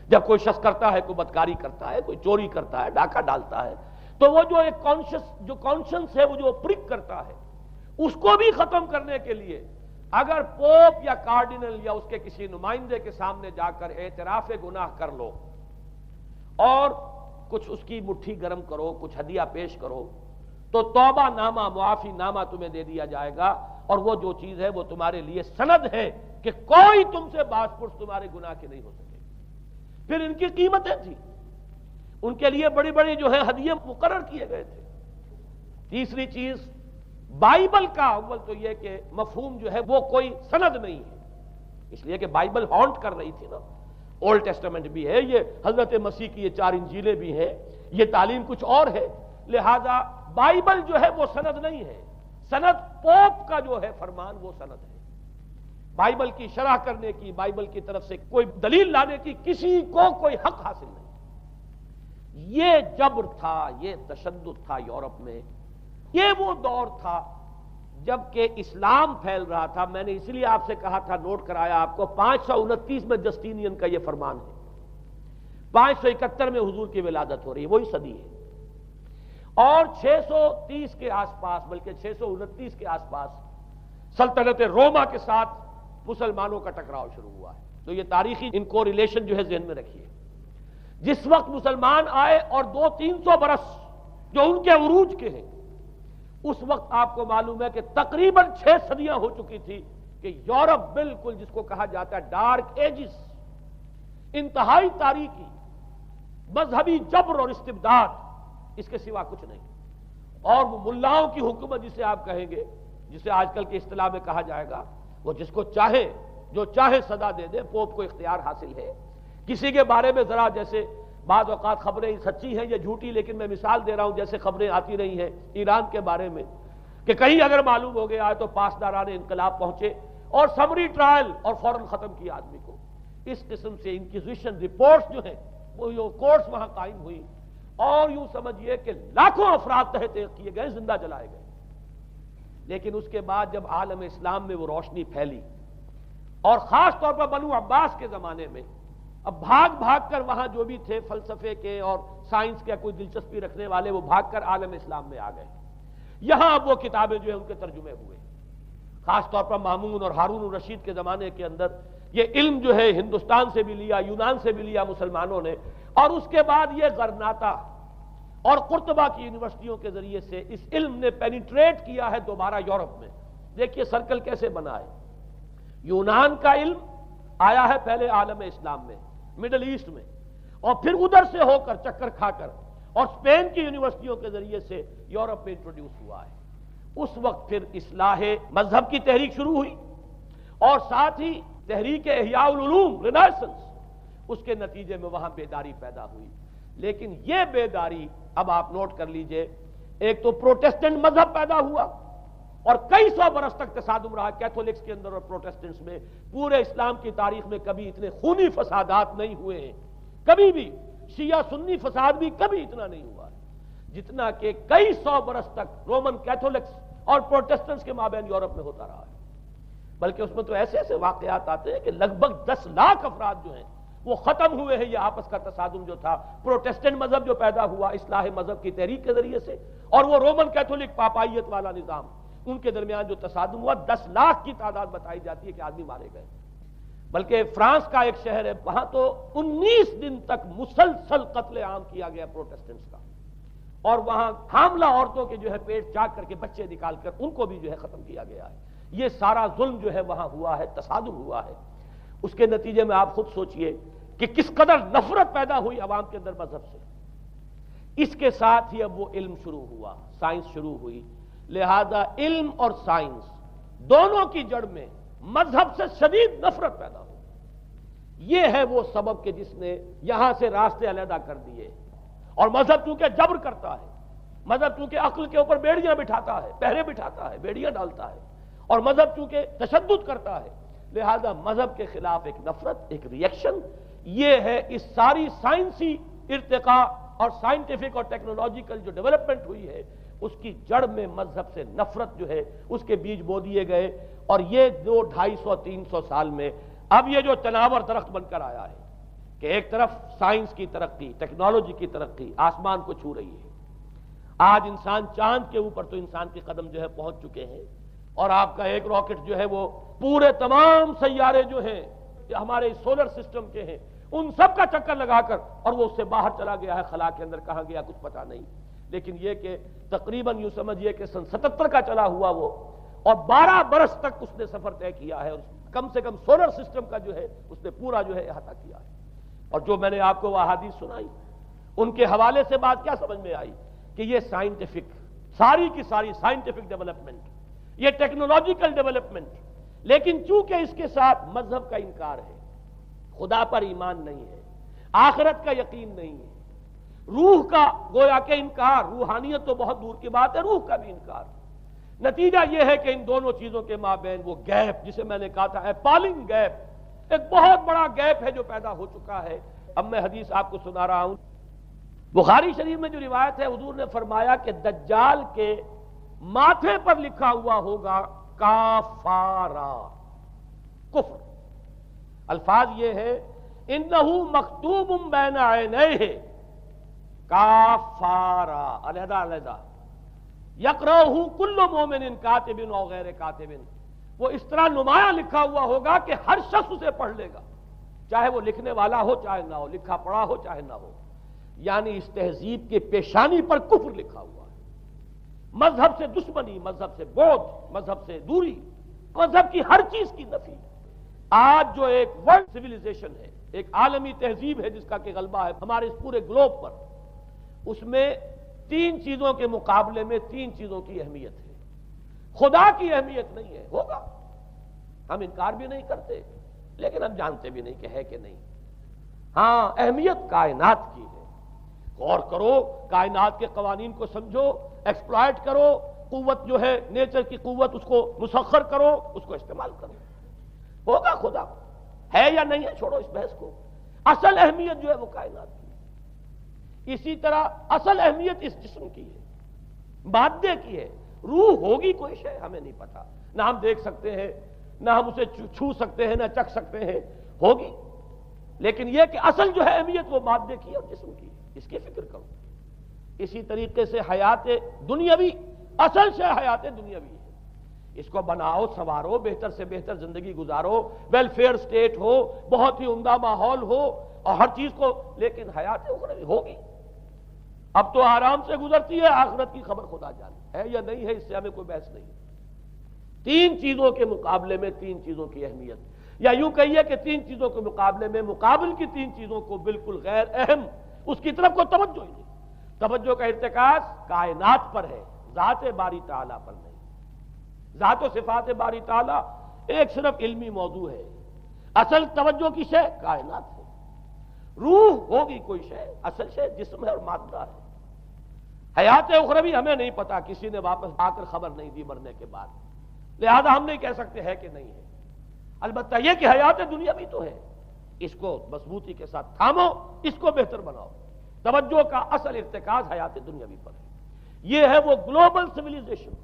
جب کوئی شخص کرتا ہے، کوئی بدکاری کرتا ہے، کوئی چوری کرتا ہے، ڈاکہ ڈالتا ہے، تو وہ جو ایک کانشنس ہے، وہ جو پرک کرتا ہے، اس کو بھی ختم کرنے کے لیے اگر پوپ یا کارڈینل یا اس کے کسی نمائندے کے سامنے جا کر اعتراف گناہ کر لو اور کچھ اس کی مٹھی گرم کرو، کچھ ہدیہ پیش کرو، تو توبہ نامہ، معافی نامہ تمہیں دے دیا جائے گا، اور وہ جو چیز ہے وہ تمہارے لیے سند ہے کہ کوئی تم سے باز پرس تمہارے گناہ کے نہیں ہو سکے۔ پھر ان کی قیمتیں تھیں، ان کے لیے بڑی بڑی جو ہے ہدیے مقرر کیے گئے تھے۔ تیسری چیز، بائبل کا اول تو یہ کہ مفہوم جو ہے وہ کوئی سند نہیں ہے، اس لیے کہ بائبل ہانٹ کر رہی تھی نا، اولڈ ٹیسٹمنٹ بھی ہے، یہ حضرت مسیح کی یہ 4 انجیلیں بھی ہیں، یہ تعلیم کچھ اور ہے، لہذا بائبل جو ہے وہ سند نہیں ہے، سند پوپ کا جو ہے فرمان وہ سند ہے۔ بائبل کی شرح کرنے کی، بائبل کی طرف سے کوئی دلیل لانے کی کسی کو کوئی حق حاصل نہیں۔ یہ جبر تھا، یہ تشدد تھا یورپ میں، یہ وہ دور تھا جب کہ اسلام پھیل رہا تھا۔ میں نے اس لیے آپ سے کہا تھا، نوٹ کرایا آپ کو، 529 میں جسٹینین کا یہ فرمان ہے، 571 میں حضور کی ولادت ہو رہی ہے، وہی صدی ہے، اور 630 کے آس پاس، بلکہ 629 کے آس پاس سلطنت روما کے ساتھ مسلمانوں کا ٹکراؤ شروع ہوا ہے۔ تو یہ تاریخی ان کو ریلیشن جو ہے ذہن میں رکھیے۔ جس وقت مسلمان آئے اور 200-300 برس جو ان کے عروج کے ہیں، اس وقت آپ کو معلوم ہے کہ تقریباً 6 صدیاں ہو چکی تھی کہ یورپ بالکل جس کو کہا جاتا ہے ڈارک ایجز، انتہائی تاریکی، مذہبی جبر اور استبداد، اس کے سوا کچھ نہیں، اور وہ ملاؤں کی حکومت جسے آپ کہیں گے، جسے آج کل کی اصطلاح میں کہا جائے گا، وہ جس کو چاہے جو چاہے صدا دے دے، پوپ کو اختیار حاصل ہے۔ کسی کے بارے میں ذرا جیسے بعض اوقات خبریں سچی ہیں یا جھوٹی، لیکن میں مثال دے رہا ہوں جیسے خبریں آتی رہی ہیں ایران کے بارے میں کہ کہیں اگر معلوم ہو گیا ہے تو پاسداران انقلاب پہنچے اور سمری ٹرائل اور فوراً ختم کیا آدمی کو۔ اس قسم سے انکوزیشن رپورٹس جو ہیں وہ کورٹس وہاں قائم ہوئی، اور یوں سمجھیے کہ لاکھوں افراد تحت کیے گئے، زندہ جلائے گئے۔ لیکن اس کے بعد جب عالم اسلام میں وہ روشنی پھیلی، اور خاص طور پر بنو عباس کے زمانے میں اب بھاگ بھاگ کر وہاں جو بھی تھے فلسفے کے اور سائنس کے کوئی دلچسپی رکھنے والے، وہ بھاگ کر عالم اسلام میں آ گئے. یہاں اب وہ کتابیں جو ہیں ان کے ترجمے ہوئے، خاص طور پر مامون اور ہارون الرشید کے زمانے کے اندر یہ علم جو ہے ہندوستان سے بھی لیا، یونان سے بھی لیا مسلمانوں نے، اور اس کے بعد یہ غرناطہ اور قرطبہ کی یونیورسٹیوں کے ذریعے سے اس علم نے پینیٹریٹ کیا ہے دوبارہ یورپ میں. دیکھیے سرکل کیسے بنا ہے. یونان کا علم آیا ہے پہلے عالم اسلام میں، مڈل ایسٹ میں، اور پھر ادھر سے ہو کر چکر کھا کر اور اسپین کی یونیورسٹیوں کے ذریعے سے یورپ میں انٹروڈیوس ہوا ہے. اس وقت پھر اصلاح مذہب کی تحریک شروع ہوئی، اور ساتھ ہی تحریک احیاء العلوم رینیسنس، اس کے نتیجے میں وہاں بیداری پیدا ہوئی. لیکن یہ بیداری اب آپ نوٹ کر لیجئے، ایک تو پروٹیسٹنٹ مذہب پیدا ہوا اور کئی سو برس تک تصادم رہا کیتھولکس کے اندر اور پروٹیسٹنٹس میں. پورے اسلام کی تاریخ میں کبھی اتنے خونی فسادات نہیں ہوئے ہیں، کبھی بھی شیعہ سنی فساد بھی کبھی اتنا نہیں ہوا جتنا کہ کئی سو برس تک رومن کیتھولکس اور پروٹیسٹنٹس کے مابین یورپ میں ہوتا رہا ہے. بلکہ اس میں تو ایسے ایسے واقعات آتے ہیں کہ لگ بھگ 10 لاکھ افراد جو ہیں وہ ختم ہوئے ہیں. یہ آپس کا تصادم جو تھا، پروٹیسٹنٹ مذہب جو پیدا ہوا اصلاح مذہب کی تحریک کے ذریعے سے، اور وہ رومن کیتھولک پاپائیت والا نظام، ان کے درمیان جو تصادم ہوا 10 لاکھ کی تعداد بتائی جاتی ہے کہ آدمی مارے گئے. بلکہ فرانس کا ایک شہر ہے، وہاں تو 19 دن تک مسلسل قتل عام کیا گیا پروٹیسٹنٹس کا، اور وہاں حاملہ عورتوں کے جو ہے پیٹ چاک کر کے بچے نکال کر ان کو بھی جو ہے ختم کیا گیا ہے. یہ سارا ظلم جو ہے وہاں ہوا ہے، تصادم ہوا ہے. اس کے نتیجے میں آپ خود سوچئے کہ کس قدر نفرت پیدا ہوئی عوام کے اندر مذہب سے. اس کے ساتھ ہی اب وہ علم شروع ہوا، سائنس شروع ہوئی. لہذا علم اور سائنس دونوں کی جڑ میں مذہب سے شدید نفرت پیدا ہو. یہ ہے وہ سبب کہ جس نے یہاں سے راستے علیحدہ کر دیے. اور مذہب چونکہ جبر کرتا ہے، مذہب چونکہ عقل کے اوپر بیڑیاں بٹھاتا ہے، پہرے بٹھاتا ہے، بیڑیاں ڈالتا ہے، اور مذہب چونکہ تشدد کرتا ہے، لہذا مذہب کے خلاف ایک نفرت، ایک ریئیکشن. یہ ہے اس ساری سائنسی ارتقاء اور سائنٹیفک اور ٹیکنالوجیکل جو ڈیولپمنٹ ہوئی ہے، اس کی جڑ میں مذہب سے نفرت جو ہے اس کے بیج بو دیے گئے. اور یہ 200-250-300 سال میں اب یہ جو تناور درخت بن کر آیا ہے کہ ایک طرف سائنس کی ترقی، ٹیکنالوجی کی ترقی آسمان کو چھو رہی ہے. آج انسان چاند کے اوپر تو انسان کے قدم جو ہے پہنچ چکے ہیں، اور آپ کا ایک راکٹ جو ہے وہ پورے تمام سیارے جو ہیں ہمارے سولر سسٹم کے ہیں ان سب کا چکر لگا کر اور وہ اس سے باہر چلا گیا ہے. خلا کے اندر کہاں گیا کچھ پتہ نہیں. لیکن یہ کہ تقریباً یوں سمجھیے کہ سن 77 کا چلا ہوا وہ، اور 12 برس تک اس نے سفر طے کیا ہے، اور کم سے کم سولر سسٹم کا جو ہے اس نے پورا جو ہے احاطہ کیا ہے. اور جو میں نے آپ کو وہ احادیث سنائی ان کے حوالے سے بات کیا سمجھ میں آئی کہ یہ سائنٹیفک، ساری کی ساری سائنٹیفک ڈیولپمنٹ، یہ ٹیکنالوجیکل ڈیولپمنٹ، لیکن چونکہ اس کے ساتھ مذہب کا انکار ہے، خدا پر ایمان نہیں ہے، آخرت کا یقین نہیں ہے، روح کا گویا کہ انکار، روحانیت تو بہت دور کی بات ہے، روح کا بھی انکار. نتیجہ یہ ہے کہ ان دونوں چیزوں کے مابین وہ گیپ جسے میں نے کہا تھا ایپالنگ گیپ، ایک بہت بڑا گیپ ہے جو پیدا ہو چکا ہے. اب میں حدیث آپ کو سنا رہا ہوں. بخاری شریف میں جو روایت ہے حضور نے فرمایا کہ دجال کے ماتھے پر لکھا ہوا ہوگا کافارا، کفر. الفاظ یہ ہے انہو مکتوب بین عینیہ کافارا، علیحدہ علیحدہ، یقرأہ کل مومن کاتب او غیر کاتب. وہ اس طرح نمایاں لکھا ہوا ہوگا کہ ہر شخص اسے پڑھ لے گا، چاہے وہ لکھنے والا ہو چاہے نہ ہو، لکھا پڑھا ہو چاہے نہ ہو. یعنی اس تہذیب کے پیشانی پر کفر لکھا ہوا ہے. مذہب سے دشمنی، مذہب سے بودھ، مذہب سے دوری، مذہب کی ہر چیز کی نفی. آج جو ایک ورلڈ سیویلائزیشن ہے، ایک عالمی تہذیب ہے جس کا کہ غلبہ ہے ہمارے اس پورے گلوب پر، اس میں 3 چیزوں کے مقابلے میں 3 چیزوں کی اہمیت ہے. خدا کی اہمیت نہیں ہے، ہوگا، ہم انکار بھی نہیں کرتے لیکن ہم جانتے بھی نہیں کہ ہے کہ نہیں. ہاں اہمیت کائنات کی ہے. غور کرو، کائنات کے قوانین کو سمجھو، ایکسپلائٹ کرو، قوت جو ہے نیچر کی قوت اس کو مسخر کرو، اس کو استعمال کرو. ہوگا خدا، ہے یا نہیں ہے چھوڑو اس بحث کو. اصل اہمیت جو ہے وہ کائنات کی. اسی طرح اصل اہمیت اس جسم کی ہے، مادے کی ہے. روح ہوگی کوئی شے ہمیں نہیں پتا، نہ ہم دیکھ سکتے ہیں، نہ ہم اسے چھو سکتے ہیں، نہ چکھ سکتے ہیں. ہوگی لیکن یہ کہ اصل جو ہے اہمیت وہ مادے کی اور جسم کی، اس کی فکر کرو۔ اسی طریقے سے حیات دنیاوی، اصل شے حیات دنیاوی ہے، اس کو بناؤ سنوارو، بہتر سے بہتر زندگی گزارو، ویلفیئر سٹیٹ ہو، بہت ہی عمدہ ماحول ہو اور ہر چیز کو، لیکن حیات اخروی ہوگی۔ اب تو آرام سے گزرتی ہے، آخرت کی خبر خدا جانے ہے یا نہیں ہے، اس سے ہمیں کوئی بحث نہیں۔ تین چیزوں کے مقابلے میں تین چیزوں کی اہمیت، یا یوں کہیے کہ تین چیزوں کے مقابلے میں مقابل کی تین چیزوں کو بالکل غیر اہم، اس کی طرف کوئی توجہ ہی نہیں۔ توجہ کا ارتکاز کائنات پر ہے، ذات باری تعالیٰ پر نہیں۔ ذات و صفات باری تعالیٰ ایک صرف علمی موضوع ہے، اصل توجہ کی شے کائنات ہے۔ روح ہوگی کوئی شے، اصل شے جسم ہے اور مادہ ہے۔ حیات اخروی ہمیں نہیں پتا، کسی نے واپس آ کر خبر نہیں دی مرنے کے بعد، لہذا ہم نہیں کہہ سکتے ہے کہ نہیں ہے۔ البتہ یہ کہ حیات دنیا بھی تو ہے، اس کو مضبوطی کے ساتھ تھامو، اس کو بہتر بناؤ۔ توجہ کا اصل ارتکاز حیات دنیاوی پر ہے۔ یہ ہے وہ گلوبل سویلائزیشن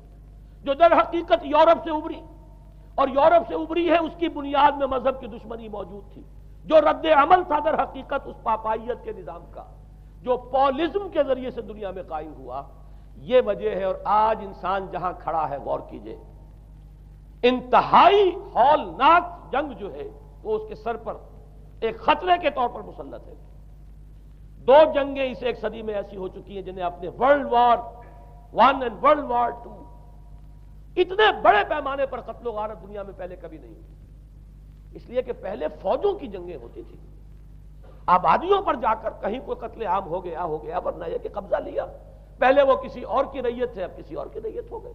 جو در حقیقت یورپ سے ابری، اور یورپ سے ابری ہے، اس کی بنیاد میں مذہب کی دشمنی موجود تھی، جو رد عمل تھا در حقیقت اس پاپائیت کے نظام کا جو پولزم کے ذریعے سے دنیا میں قائم ہوا۔ یہ وجہ ہے، اور آج انسان جہاں کھڑا ہے غور کیجئے، انتہائی ہولناک جنگ جو ہے وہ اس کے سر پر ایک خطرے کے طور پر مسلط ہے۔ دو جنگیں اس ایک صدی میں ایسی ہو چکی ہیں جنہیں اپنے ورلڈ وار 1 اور ورلڈ وار 2 اتنے بڑے پیمانے پر قتل و غارت دنیا میں پہلے کبھی نہیں ہوئی، اس لیے کہ پہلے فوجوں کی جنگیں ہوتی تھی، آبادیوں پر جا کر کہیں کوئی قتل عام ہو گیا ورنہ یہ کہ قبضہ لیا، پہلے وہ کسی اور کی ریت تھے، اب کسی اور کی ریت ہو گئی۔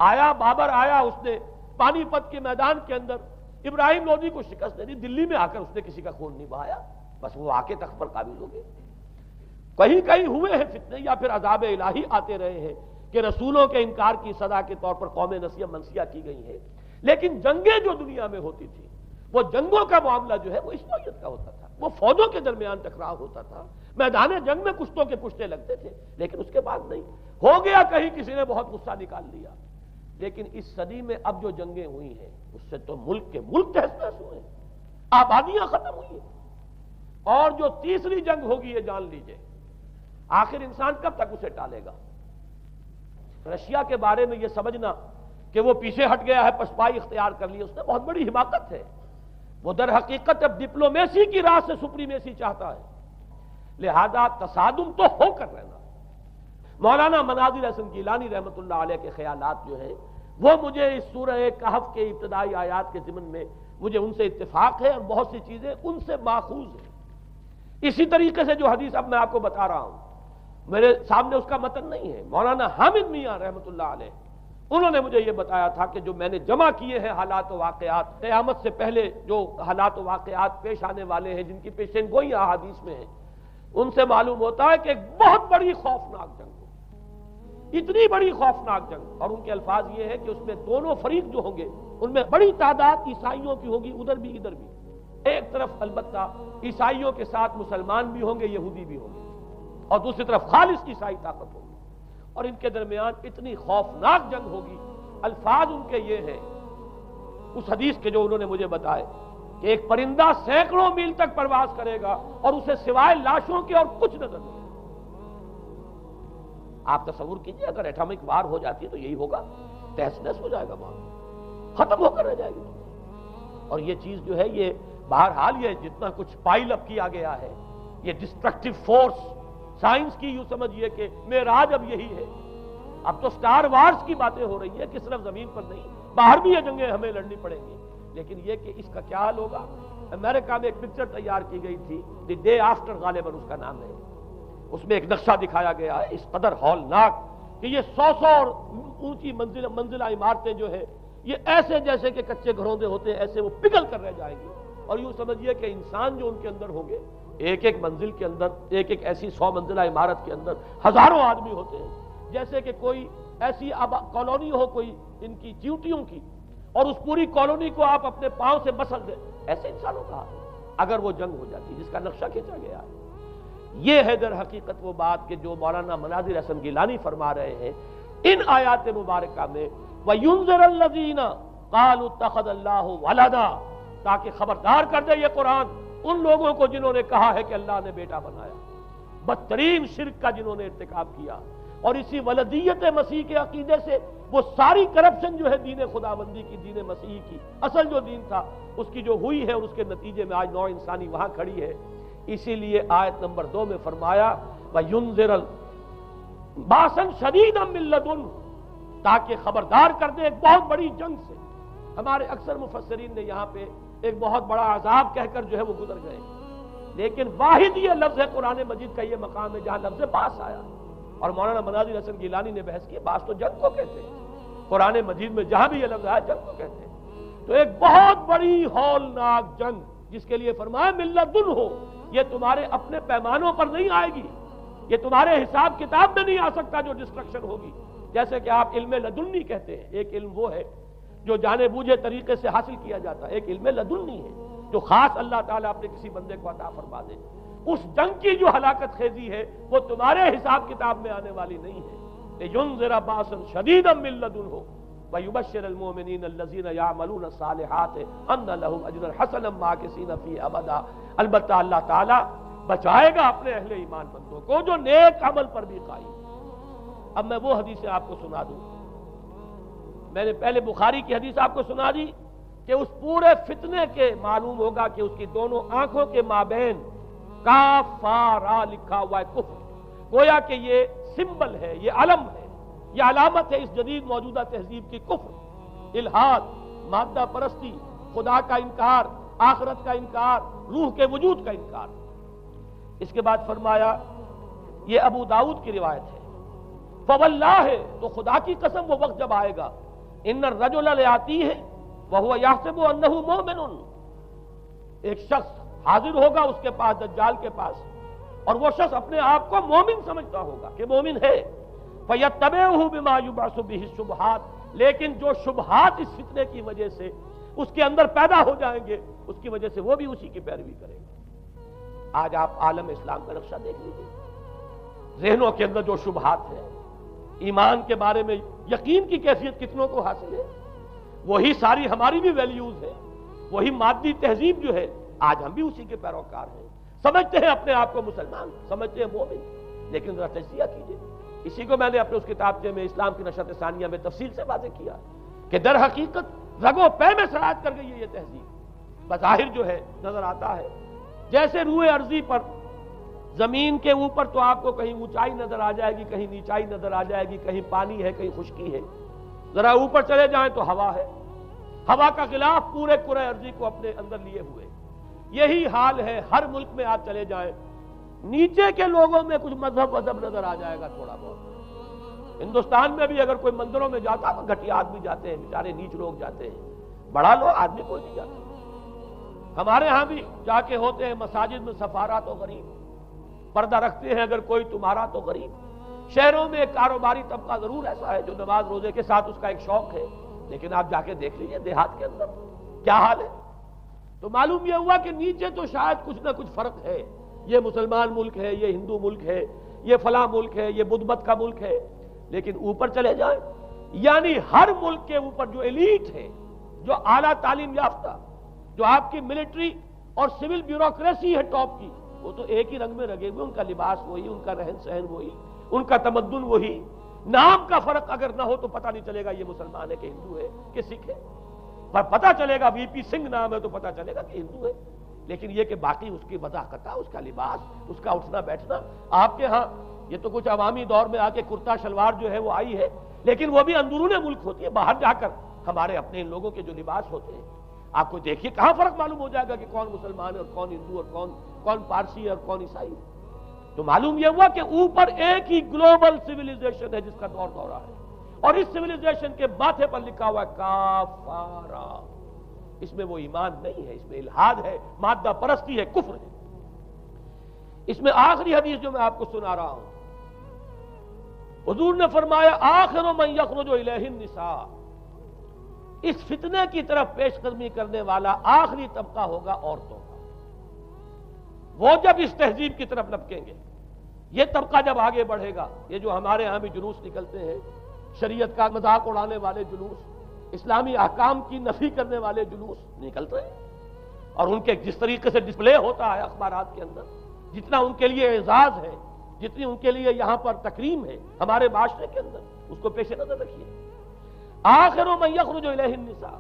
آیا بابر آیا، اس نے پانی پت کے میدان کے اندر ابراہیم لودھی کو شکست دے دی، دلی میں آ کر اس نے کسی کا خون نہیں بہایا، بس وہ آ کے تخت پر قابض ہو گئے۔ کہیں کہیں ہوئے ہیں فتنے، یا پھر عذاب الہی آتے رہے ہیں کہ رسولوں کے انکار کی سزا کے طور پر قوم نسیہ منسیہ کی گئی ہیں، لیکن جنگیں جو دنیا میں ہوتی تھی، وہ جنگوں کا معاملہ جو ہے وہ اس نوعیت کا ہوتا تھا، وہ فوجوں کے درمیان ٹکراؤ ہوتا تھا، میدان جنگ میں کشتوں کے پشتے لگتے تھے، لیکن اس کے بعد نہیں ہو گیا، کہیں کسی نے بہت غصہ نکال لیا۔ لیکن اس صدی میں اب جو جنگیں ہوئی ہیں اس سے تو ملک کے ملک تہس نہس ہوئے ہیں، آبادیاں ختم ہوئی ہیں، اور جو تیسری جنگ ہوگی یہ جان لیجئے، آخر انسان کب تک اسے ٹالے گا؟ رشیا کے بارے میں یہ سمجھنا کہ وہ پیچھے ہٹ گیا ہے، پسپائی اختیار کر لی، اس نے بہت بڑی حماقت ہے۔ وہ در حقیقت اب ڈپلومیسی کی راہ سے سپریمیسی چاہتا ہے، لہذا تصادم تو ہو کر رہنا۔ مولانا مناظر حسن گیلانی رحمۃ اللہ علیہ کے خیالات جو ہیں وہ مجھے اس سورہ کہف کے ابتدائی آیات کے ضمن میں مجھے ان سے اتفاق ہے، اور بہت سی چیزیں ان سے ماخوذ ہیں۔ اسی طریقے سے جو حدیث اب میں آپ کو بتا رہا ہوں، میرے سامنے اس کا متن نہیں ہے، مولانا حامد میاں رحمۃ اللہ علیہ انہوں نے مجھے یہ بتایا تھا کہ جو میں نے جمع کیے ہیں حالات و واقعات، قیامت سے پہلے جو حالات و واقعات پیش آنے والے ہیں جن کی پیشین گوئی احادیث میں ہیں، ان سے معلوم ہوتا ہے کہ ایک بہت بڑی خوفناک جنگ، اتنی بڑی خوفناک جنگ، اور ان کے الفاظ یہ ہے کہ اس میں دونوں فریق جو ہوں گے ان میں بڑی تعداد عیسائیوں کی ہوگی، ادھر بھی ادھر بھی، ایک طرف البتہ عیسائیوں کے ساتھ مسلمان بھی ہوں گے، یہودی بھی ہوں گے، اور دوسری طرف خالص عیسائی طاقت ہوگی، اور ان کے درمیان اتنی خوفناک جنگ ہوگی۔ الفاظ ان کے یہ ہیں اس حدیث کے جو انہوں نے مجھے بتائے کہ ایک پرندہ سینکڑوں میل تک پرواز کرے گا اور اسے سوائے لاشوں کے اور کچھ نظر نہیں۔ آپ تصور کیجئے اگر ایٹامک وار ہو جاتی ہے تو یہی ہوگا، تہس نہس ہو جائے گا، وہاں ختم ہو کر رہ جائے گی۔ اور یہ چیز جو ہے یہ بہرحال یہ جتنا کچھ پائل اپ کیا گیا ہے، یہ ڈسٹرکٹیو فورس سائنس کی یوں سمجھیے کہ معراج اب یہی ہے۔ اب تو سٹار وارز کی باتیں ہو رہی ہیں کہ صرف زمین پر نہیں، باہر بھی یہ جنگیں ہمیں لڑنی پڑیں گی، لیکن یہ کہ اس کا کیا حل ہوگا۔ امریکہ میں ایک پکچر تیار کی گئی تھی، دی ڈے آفٹر غالباً اس کا نام ہے، اس میں ایک نقشہ دکھایا گیا ہے اس قدر ہولناک کہ یہ 100 اور اونچی منزلہ عمارتیں جو ہے یہ ایسے جیسے کہ کچے گھروندے ہوتے ہیں، ایسے وہ پگھل کر رہ جائیں گے، اور یوں سمجھیے کہ انسان جو ان کے اندر ہوں گے، ایک ایک منزل کے اندر، ایک ایک ایسی 100 منزلہ عمارت کے اندر ہزاروں آدمی ہوتے ہیں، جیسے کہ کوئی ایسی کالونی ہو کوئی ان کی چیونٹیوں کی، اور اس پوری کالونی کو آپ اپنے پاؤں سے مسل دیں، ایسے انسانوں کا اگر وہ جنگ ہو جاتی جس کا نقشہ کھینچا گیا ہے۔ یہ ہے در حقیقت وہ بات کہ جو مولانا مناظر حسن گیلانی فرما رہے ہیں ان آیات مبارکہ میں، وَيُنذِرَ الَّذِينَ قَالُوا اتَّخَذَ اللَّهُ وَلَدًا، تاکہ خبردار کر دے یہ قرآن ان لوگوں کو جنہوں نے کہا ہے کہ اللہ نے بیٹا بنایا، بدترین شرک کا جنہوں نے ارتکاب کیا، اور اسی ولدیت مسیح کے عقیدے سے وہ ساری کرپشن جو ہے دین خداوندی کی، دین مسیح کی اصل جو دین تھا اس کی جو ہوئی ہے، اور اس کے نتیجے میں آج نوع انسانی وہاں کھڑی ہے۔ اسی لیے آیت نمبر 2 میں فرمایا وَيُنذِرَ بَأْسًا شَدِيدًا مِّن لَّدُنْهُ، تاکہ خبردار کر دے ایک بہت بڑی جنگ سے۔ ہمارے اکثر مفسرین نے یہاں پہ ایک بہت بڑا عذاب کہہ کر جو ہے وہ گزر گئے، لیکن واحد یہ لفظ ہے قرآن مجید کا، یہ مقام ہے جہاں لفظ باس آیا، اور مولانا مناظر حسن گیلانی نے بحث کی باس تو جنگ کو کہتے ہیں، قرآن مجید میں جہاں بھی یہ لفظ آیا جنگ کو کہتے ہیں۔ تو ایک بہت بڑی ہولناک جنگ جس کے لیے فرمایا من لدنہ، یہ تمہارے اپنے پیمانوں پر نہیں آئے گی، یہ تمہارے حساب کتاب میں نہیں آ سکتا جو ڈسٹرکشن ہوگی۔ جیسے کہ آپ علم لدنی کہتے ہیں، ایک علم وہ ہے جو جانے بوجھے طریقے سے حاصل کیا جاتا ہے، ایک علم لدنی ہے جو خاص اللہ تعالیٰ اپنے کسی بندے کو عطا فرما دے۔ اس جنگ کی جو ہلاکت خیزی ہے وہ تمہارے حساب کتاب میں آنے والی نہیں ہے۔ لِيُنذِرَ بَأْسًا شَدِيدًا مِّن لَّدُنْهُ وَيُبَشِّرَ الْمُؤْمِنِينَ الَّذِينَ يَعْمَلُونَ الصَّالِحَاتِ أَنَّ لَهُمْ أَجْرًا حَسَنًا مَّاكِثِينَ فِيهِ أَبَدًا۔ البتہ اللہ تعالیٰ بچائے گا اپنے اہل ایمان بندوں کو جو نیک عمل پر بھی قائم۔ اب میں وہ حدیثیں آپ کو سنا دوں، میں نے پہلے بخاری کی حدیث آپ کو سنا دی کہ اس پورے فتنے کے معلوم ہوگا کہ اس کی دونوں آنکھوں کے مابین کافارا لکھا ہوا ہے، کفر، گویا کہ یہ سمبل ہے، یہ علم ہے، یہ علامت ہے اس جدید موجودہ تہذیب کی، کفر، الحاد، مادہ پرستی، خدا کا انکار، آخرت کا انکار، روح کے وجود کا انکار۔ اس کے بعد فرمایا، یہ ابو داؤد کی روایت ہے، فواللہ، تو خدا کی قسم وہ وقت جب آئے گا، ان الرجل لیاتیہ وہو یحسب انہ مومن، ایک شخص حاضر ہوگا اس کے پاس، دجال کے پاس، اور وہ شخص اپنے آپ کو مومن سمجھتا ہوگا کہ مومن ہے، فیتبعہ بما یبعث بہ الشبہات، لیکن جو شبہات اس فتنے کی وجہ سے اس کے اندر پیدا ہو جائیں گے اس کی وجہ سے وہ بھی اسی کی پیروی کرے گا۔ آج آپ عالم اسلام کا نقشہ دیکھ لیجیے، ذہنوں کے اندر جو شبہات ہیں، ایمان کے بارے میں یقین کی کیفیت کتنوں کو حاصل ہے، وہی ساری ہماری بھی ویلیوز ہے، وہی مادی تہذیب جو ہے، آج ہم بھی اسی کے پیروکار ہیں، سمجھتے ہیں اپنے آپ کو مسلمان، سمجھتے ہیں مومن، لیکن ذرا تجزیہ کیجئے۔ اسی کو میں نے اپنے اس کتابچے میں اسلام کی نشرت ثانیہ میں تفصیل سے واضح کیا کہ در حقیقت رگوں پے میں سرایت کر گئی ہے یہ تہذیب۔ بظاہر جو ہے نظر آتا ہے جیسے روئے ارضی پر، زمین کے اوپر تو آپ کو کہیں اونچائی نظر آ جائے گی، کہیں نیچائی نظر آ جائے گی، کہیں پانی ہے، کہیں خشکی ہے، ذرا اوپر چلے جائیں تو ہوا ہے، ہوا کا غلاف پورے کرۂ ارضی کو اپنے اندر لیے ہوئے۔ یہی حال ہے ہر ملک میں آپ چلے جائیں، نیچے کے لوگوں میں کچھ مذہب نظر آ جائے گا تھوڑا بہت۔ ہندوستان میں بھی اگر کوئی مندروں میں جاتا تو گھٹیا آدمی جاتے ہیں، بیچارے نیچ لوگ جاتے ہیں، بڑا لوگ آدمی کوئی نہیں جاتا۔ ہمارے ہاں بھی جا کے ہوتے ہیں مساجد میں سفارا تو غریب، پردہ رکھتے ہیں اگر کوئی تمہارا تو غریب۔ شہروں میں ایک کاروباری طبقہ ضرور ایسا ہے جو نماز روزے کے ساتھ اس کا ایک شوق ہے، لیکن آپ جا کے دیکھ لیجئے دیہات کے اندر کیا حال ہے۔ تو معلوم یہ ہوا کہ نیچے تو شاید کچھ نہ کچھ فرق ہے، یہ مسلمان ملک ہے، یہ ہندو ملک ہے، یہ فلاں ملک ہے، یہ بدھ مت کا ملک ہے، لیکن اوپر چلے جائیں یعنی ہر ملک کے اوپر جو ایلیٹ ہے، جو اعلیٰ تعلیم یافتہ، جو آپ کی ملٹری اور سول بیوروکریسی ہے ٹاپ کی، وہ تو ایک ہی رنگ میں رگے ہوئے، ان کا لباس وہی، ان کا رہن سہن وہی، ان کا تمدن وہی، نام کا فرق اگر نہ ہو تو پتہ نہیں چلے گا یہ مسلمان ہے کہ ہندو ہے کہ سکھ ہے، پر پتہ چلے گا وی پی سنگھ نام ہے تو پتہ چلے گا کہ ہندو ہے، لیکن یہ کہ باقی اس کی وضاحت، اس کا لباس، اس کا اٹھنا بیٹھنا، آپ کے ہاں یہ تو کچھ عوامی دور میں آ کے کرتا شلوار جو ہے وہ آئی ہے، لیکن وہ بھی اندرون ملک ہوتی ہے، باہر جا کر ہمارے اپنے ان لوگوں کے جو لباس ہوتے ہیں آپ کو دیکھیے کہاں فرق معلوم ہو جائے گا کہ کون مسلمان ہے اور کون ہندو اور کون پارسی ہے اور کون عیسائی ہے۔ تو معلوم یہ ہوا کہ اوپر ایک ہی گلوبل سیویلائزیشن ہے جس کا دور دورہ ہے، اور اس سیویلائزیشن کے ماتھے پر لکھا ہوا ہے کافارا، اس میں وہ ایمان نہیں ہے، اس میں الحاد ہے، مادہ پرستی ہے، کفر ہے۔ اس میں آخری حدیث جو میں آپ کو سنا رہا ہوں، حضور نے فرمایا آخر من یخرج الیہ النساء، اس فتنے کی طرف پیش قدمی کرنے والا آخری طبقہ ہوگا عورتوں کا، وہ جب اس تہذیب کی طرف لپکیں گے، یہ طبقہ جب آگے بڑھے گا، یہ جو ہمارے ہاں بھی جلوس نکلتے ہیں، شریعت کا مذاق اڑانے والے جلوس، اسلامی احکام کی نفی کرنے والے جلوس نکلتے ہیں، اور ان کے جس طریقے سے ڈسپلے ہوتا ہے اخبارات کے اندر، جتنا ان کے لیے اعزاز ہے، جتنی ان کے لیے یہاں پر تکریم ہے ہمارے معاشرے کے اندر، اس کو پیش نظر رکھیے۔ آخر من یخرج الیہ النساء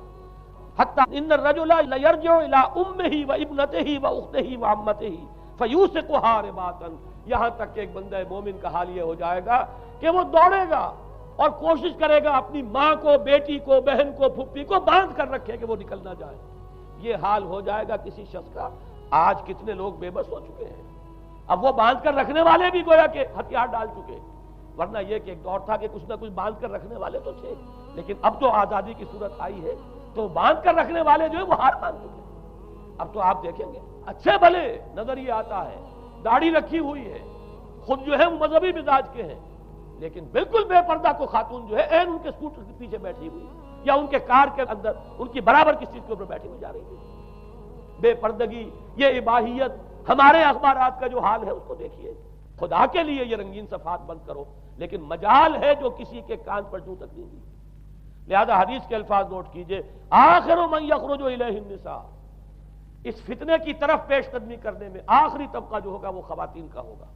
حتی ان الرجل لیرجع الی امہ و ابنتہ و اختہ و عمتہ فیوثقها رباطا، یہاں تک کہ ایک بندہ مومن کا حال یہ ہو جائے گا کہ وہ دوڑے گا اور کوشش کرے گا اپنی ماں کو، بیٹی کو، بہن کو، پھپھی کو باندھ کر رکھے کہ وہ نکل نہ جائے۔ یہ حال ہو جائے گا کسی شخص کا۔ آج کتنے لوگ بے بس ہو چکے ہیں، اب وہ باندھ کر رکھنے والے بھی گویا کہ ہتھیار ڈال چکے، ورنہ یہ کہ ایک دور تھا کہ کچھ نہ کچھ باندھ کر رکھنے والے تو تھے، لیکن اب تو آزادی کی صورت آئی ہے تو باندھ کر رکھنے والے جو ہے وہ ہار مان چکے۔ اب تو آپ دیکھیں گے اچھے بھلے نظر یہ آتا ہے، داڑھی رکھی ہوئی ہے، خود جو ہے وہ مذہبی مزاج کے ہیں، لیکن بالکل بے پردہ کو خاتون جو ہے عین ان کے اسکوٹر کے پیچھے بیٹھی ہوئی یا ان کے کار کے اندر ان کی برابر کس چیز کے اوپر بیٹھی ہوئی جا رہی ہے۔ بے پردگی، یہ اباحیت، ہمارے اخبارات کا جو حال ہے اس کو دیکھیے۔ خدا کے لیے یہ رنگین صفحات بند کرو، لیکن مجال ہے جو کسی کے کان پر جوں تک نہیں دی۔ لہذا حدیث کے الفاظ نوٹ کیجئے، آخر من یخرج الیہ النساء، اس فتنے کی طرف پیش قدمی کرنے میں آخری طبقہ جو ہوگا وہ خواتین کا ہوگا۔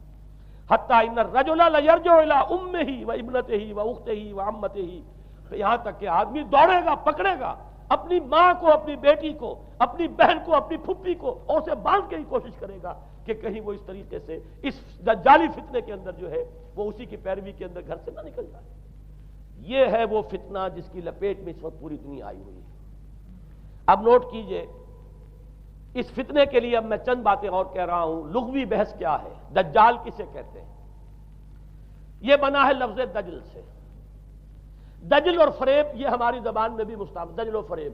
حتی ان الرجل لیرجع الی امہ و ابنتہ و اختہ و عمتہ، یہاں تک کہ آدمی دوڑے گا، پکڑے گا اپنی ماں کو، اپنی بیٹی کو، اپنی بہن کو، اپنی پھپھی کو، اور اسے باندھ کے ہی کوشش کرے گا کہ کہیں وہ اس طریقے سے اس دجالی فتنے کے اندر جو ہے وہ اسی کی پیروی کے اندر گھر سے نہ نکل جائے۔ یہ ہے وہ فتنہ جس کی لپیٹ میں اس وقت پوری دنیا آئی ہوئی ہے۔ اب نوٹ کیجئے، اس فتنے کے لیے اب میں چند باتیں اور کہہ رہا ہوں۔ لغوی بحث کیا ہے؟ دجال کسے کہتے ہیں؟ یہ بنا ہے لفظ دجل سے۔ دجل اور فریب یہ ہماری زبان میں بھی مستعمل، دجل و فریب،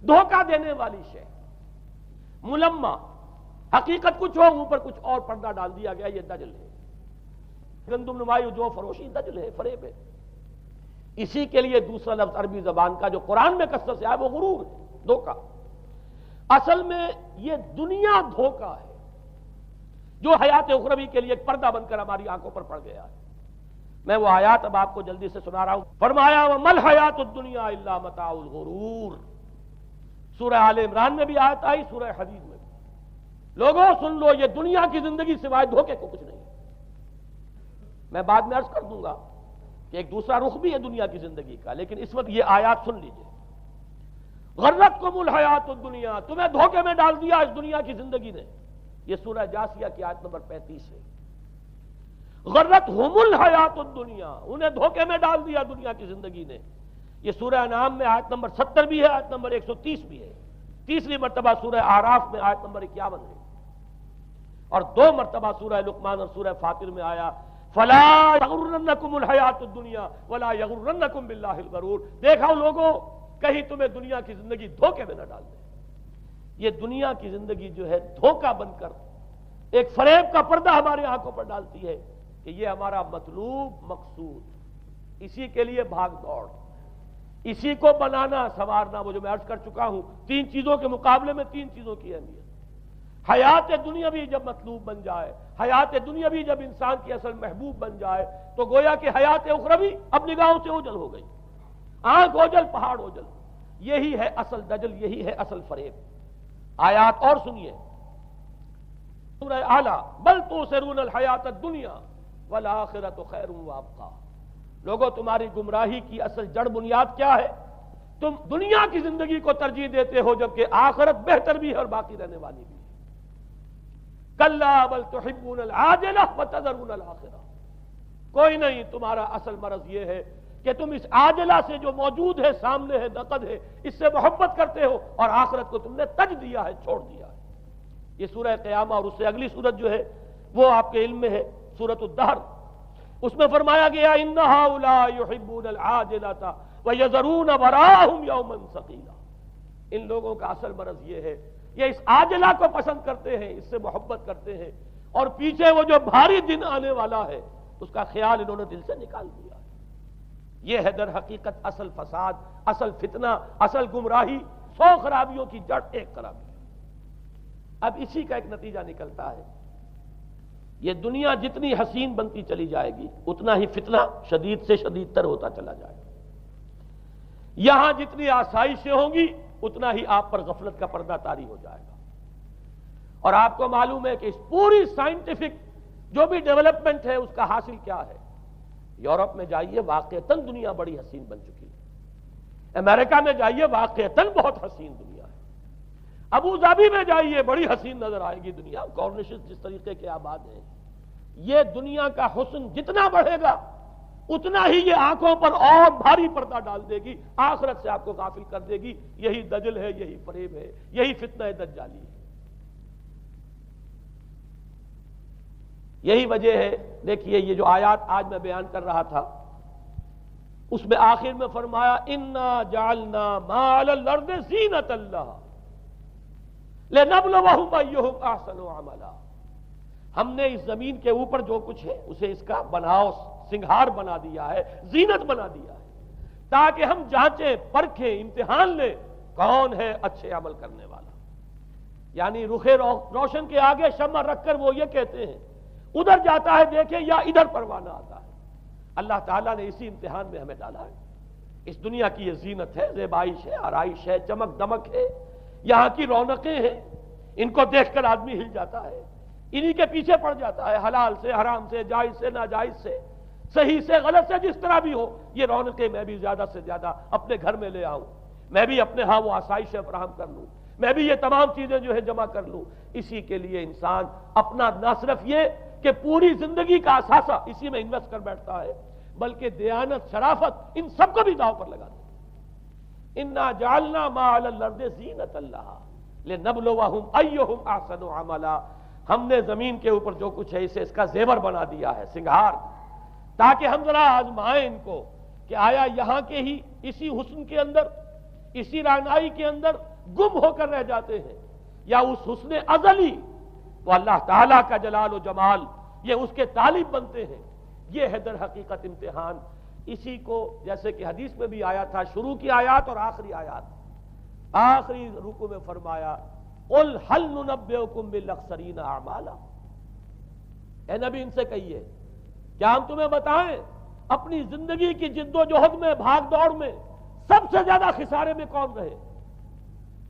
دھوکہ دینے والی شے، ملمہ، حقیقت کچھ ہو اوپر کچھ اور پردہ ڈال دیا گیا، یہ دجل ہے۔ گندم نمائی جو فروشی دجل ہے، فریب ہے۔ اسی کے لیے دوسرا لفظ عربی زبان کا جو قرآن میں کثرت سے آیا وہ غرور ہے، دھوکہ۔ اصل میں یہ دنیا دھوکہ ہے جو حیات اخروی کے لیے ایک پردہ بن کر ہماری آنکھوں پر پڑ گیا ہے۔ میں وہ آیات اب آپ کو جلدی سے سنا رہا ہوں۔ فرمایا وَمَا الْحَيَاةُ الدُّنْيَا إِلَّا مَتَاعُ الْغُرُورِ، سورہ آل عمران میں بھی آیت آئی، سورہ حدید میں بھی۔ لوگوں سن لو، یہ دنیا کی زندگی سوائے دھوکے کو کچھ نہیں۔ میں بعد میں عرض کر دوں گا کہ ایک دوسرا رخ بھی ہے دنیا کی زندگی کا، لیکن اس وقت یہ آیات سن لیجئے۔ غرتکم الحیات الدنیا، تمہیں دھوکے میں ڈال دیا اس دنیا کی زندگی نے۔ یہ سورہ جاسیہ کی آیت نمبر 35 ہے۔ غرتہم الحیات الدنیا، انہیں دھوکے میں ڈال دیا دنیا کی زندگی نے۔ یہ سورہ انعام میں آیت نمبر 70 بھی ہے، آیت نمبر 130 بھی ہے۔ تیسری مرتبہ سورہ اعراف میں آیت نمبر 51 ہے، اور 2 مرتبہ سورہ لقمان اور سورہ فاطر میں آیا فَلَا يَغُرَّنَّكُمُ الْحَيَاةُ الدُّنْيَا وَلَا يَغُرَّنَّكُمْ بِاللَّهِ الْغَرُورُ۔ دیکھو لوگوں، کہیں تمہیں دنیا کی زندگی دھوکے میں نہ ڈال دے۔ یہ دنیا کی زندگی جو ہے دھوکہ بن کر ایک فریب کا پردہ ہمارے آنکھوں پر ڈالتی ہے کہ یہ ہمارا مطلوب مقصود، اسی کے لیے بھاگ دوڑ، اسی کو بنانا سنوارنا۔ وہ جو میں عرض کر چکا ہوں، 3 چیزوں کے مقابلے میں 3 چیزوں کی اہمیت۔ حیات دنیاوی جب مطلوب بن جائے، حیات دنیاوی جب انسان کی اصل محبوب بن جائے، تو گویا کہ حیات اخروی اب نگاہوں سے اوجھل ہو گئی، آنکھ اوجھل پہاڑ اوجھل۔ یہی ہے اصل دجل، یہی ہے اصل فریب۔ آیات اور سنیے، سورہ اعلیٰ، بل تؤثرون الحیات الدنیا والآخرۃ خیر وابقیٰ۔ لوگوں، تمہاری گمراہی کی اصل جڑ بنیاد کیا ہے؟ تم دنیا کی زندگی کو ترجیح دیتے ہو، جبکہ آخرت بہتر بھی ہے اور باقی رہنے والی بھی ہے۔ کلا بل تحبون العاجلہ وتذرون الآخرہ۔ کوئی نہیں، تمہارا اصل مرض یہ ہے کہ تم اس عاجلہ سے جو موجود ہے، سامنے ہے، نقد ہے، اس سے محبت کرتے ہو، اور آخرت کو تم نے تج دیا ہے، چھوڑ دیا ہے۔ یہ سورہ قیامہ اور اس سے اگلی سورت جو ہے وہ آپ کے علم میں ہے، سورۃ الدہر۔ اس میں فرمایا گیا ان ہؤلاء یحبون العاجلۃ ویذرون وراءہم یوما ثقیلا۔ ان لوگوں کا اصل مرض یہ ہے، یہ اس عاجلہ کو پسند کرتے ہیں، اس سے محبت کرتے ہیں، اور پیچھے وہ جو بھاری دن آنے والا ہے اس کا خیال انہوں نے دل سے نکال دیا ہے۔ یہ ہے در حقیقت اصل فساد، اصل فتنہ، اصل گمراہی، 100 خرابیوں کی جڑ ایک خرابی۔ اب اسی کا ایک نتیجہ نکلتا ہے، یہ دنیا جتنی حسین بنتی چلی جائے گی اتنا ہی فتنہ شدید سے شدید تر ہوتا چلا جائے گا۔ یہاں جتنی آسائشیں ہوں گی اتنا ہی آپ پر غفلت کا پردہ طاری ہو جائے گا۔ اور آپ کو معلوم ہے کہ اس پوری سائنٹیفک جو بھی ڈیولپمنٹ ہے اس کا حاصل کیا ہے؟ یورپ میں جائیے واقعتاً دنیا بڑی حسین بن چکی ہے، امریکہ میں جائیے واقعتاً بہت حسین دنیا ہے، ابو ظبی میں جائیے بڑی حسین نظر آئے گی دنیا، کارنیشز جس طریقے کے آباد ہیں۔ یہ دنیا کا حسن جتنا بڑھے گا اتنا ہی یہ آنکھوں پر اور بھاری پردہ ڈال دے گی، آخرت سے آپ کو غافل کر دے گی۔ یہی دجل ہے، یہی فریب ہے، یہی فتنہ دجالی ہے۔ یہی وجہ ہے، دیکھیے یہ جو آیات آج میں بیان کر رہا تھا اس میں آخر میں فرمایا انا جعلنا ما علی الارض زینۃ اللہ لنبلوہم ایہم احسن عملا۔ ہم نے اس زمین کے اوپر جو کچھ ہے اسے اس کا بناؤ سنگھار بنا دیا ہے، زینت بنا دیا ہے، تاکہ ہم جانچیں پرکھیں امتحان لیں کون ہے اچھے عمل کرنے والا۔ یعنی رخ روشن کے آگے شمع رکھ کر وہ یہ کہتے ہیں ادھر جاتا ہے دیکھیں یا ادھر پروانہ آتا ہے۔ اللہ تعالیٰ نے اسی امتحان میں ہمیں ڈالا ہے۔ اس دنیا کی یہ زینت ہے، زیبائش ہے، آرائش ہے، چمک دمک ہے، یہاں کی رونقیں ہیں، ان کو دیکھ کر آدمی ہل جاتا ہے، انہی کے پیچھے پڑ جاتا ہے، حلال سے حرام سے، جائز سے ناجائز سے، صحیح سے غلط سے، جس طرح بھی ہو یہ رونقیں میں بھی زیادہ سے زیادہ اپنے گھر میں لے آؤں، میں بھی اپنے ہاں وہ آسائشیں فراہم کر لوں، میں بھی یہ تمام چیزیں جو ہے جمع کر لوں۔ اسی کے لیے انسان اپنا نہ صرف یہ کہ پوری زندگی کا اثاثہ اسی میں انویسٹ کر بیٹھتا ہے، بلکہ دیانت، شرافت، ان سب کو بھی داؤ پر لگا دے۔ انا جعلنا ما علی الارض زینۃ اللہ لنبلوہم ایہم احسن عملا۔ ہم نے زمین کے اوپر جو کچھ ہے اسے اس کا زیور بنا دیا ہے، سنگھار، تاکہ ہم ذرا آزمائیں ان کو کہ آیا یہاں کے ہی اسی حسن کے اندر، اسی رعنائی کے اندر گم ہو کر رہ جاتے ہیں، یا اس حسن ازلی وہ اللہ تعالیٰ کا جلال و جمال یہ اس کے طالب بنتے ہیں۔ یہ ہے در حقیقت امتحان۔ اسی کو جیسے کہ حدیث میں بھی آیا تھا، شروع کی آیات اور آخری آیات، آخری رکوع میں فرمایا قل هل ننبئکم بالاخسرین اعمالا، اے نبی ان سے کہیے کیا ہم تمہیں بتائیں اپنی زندگی کی جد و جہد میں، بھاگ دوڑ میں سب سے زیادہ خسارے میں کون رہے؟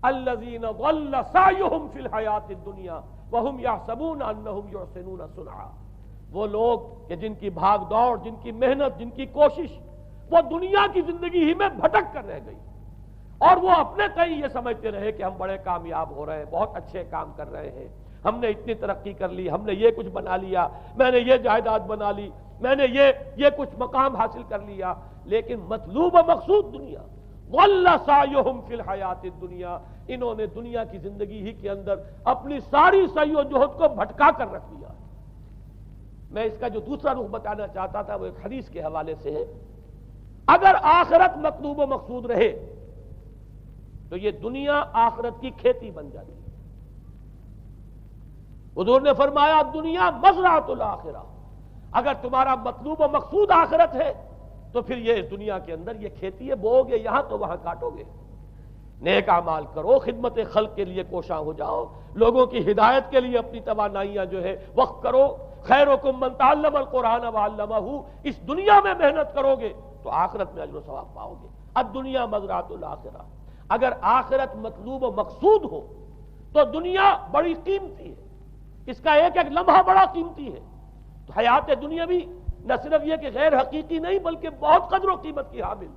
الذین ضل سعیہم فی الحیاۃ الدنیا وہم یحسبون انہم یحسنون صنعا۔ وہ لوگ کہ جن کی بھاگ دوڑ، جن کی محنت، جن کی کوشش وہ دنیا کی زندگی ہی میں بھٹک کر رہ گئی، اور وہ اپنے کہیں یہ سمجھتے رہے کہ ہم بڑے کامیاب ہو رہے ہیں، بہت اچھے کام کر رہے ہیں، ہم نے اتنی ترقی کر لی، ہم نے یہ کچھ بنا لیا، میں نے یہ جائیداد بنا لی، میں نے یہ کچھ مقام حاصل کر لیا، لیکن مطلوب و مقصود دنیا۔ ضل سعیہم فی الحیاۃ الدنیا، انہوں نے دنیا کی زندگی ہی کے اندر اپنی ساری سعی و جہد کو بھٹکا کر رکھ دیا۔ میں اس کا جو دوسرا رخ بتانا چاہتا تھا وہ ایک حدیث کے حوالے سے ہے۔ اگر آخرت مطلوب و مقصود رہے تو یہ دنیا آخرت کی کھیتی بن جاتی ہے۔ حضور نے فرمایا دنیا مزرعۃ الآخرہ، اگر تمہارا مطلوب و مقصود آخرت ہے تو پھر یہ دنیا کے اندر یہ کھیتی ہے، بو گے یہاں تو وہاں کاٹو گے۔ نیک اعمال کرو، خدمت خلق کے لیے کوشاں ہو جاؤ، لوگوں کی ہدایت کے لیے اپنی توانائیاں جو ہے وقف کرو۔ خیرکم من تعلم القرآن وعلمہ، اس دنیا میں محنت کرو گے تو آخرت میں اجر و ثواب پاؤ گے۔ الدنیا مزرعۃ الآخرہ، اگر آخرت مطلوب و مقصود ہو تو دنیا بڑی قیمتی ہے، اس کا ایک ایک لمحہ بڑا قیمتی ہے۔ تو حیات دنیا بھی نہ صرف یہ کہ غیر حقیقی نہیں بلکہ بہت قدر و قیمت کی حامل،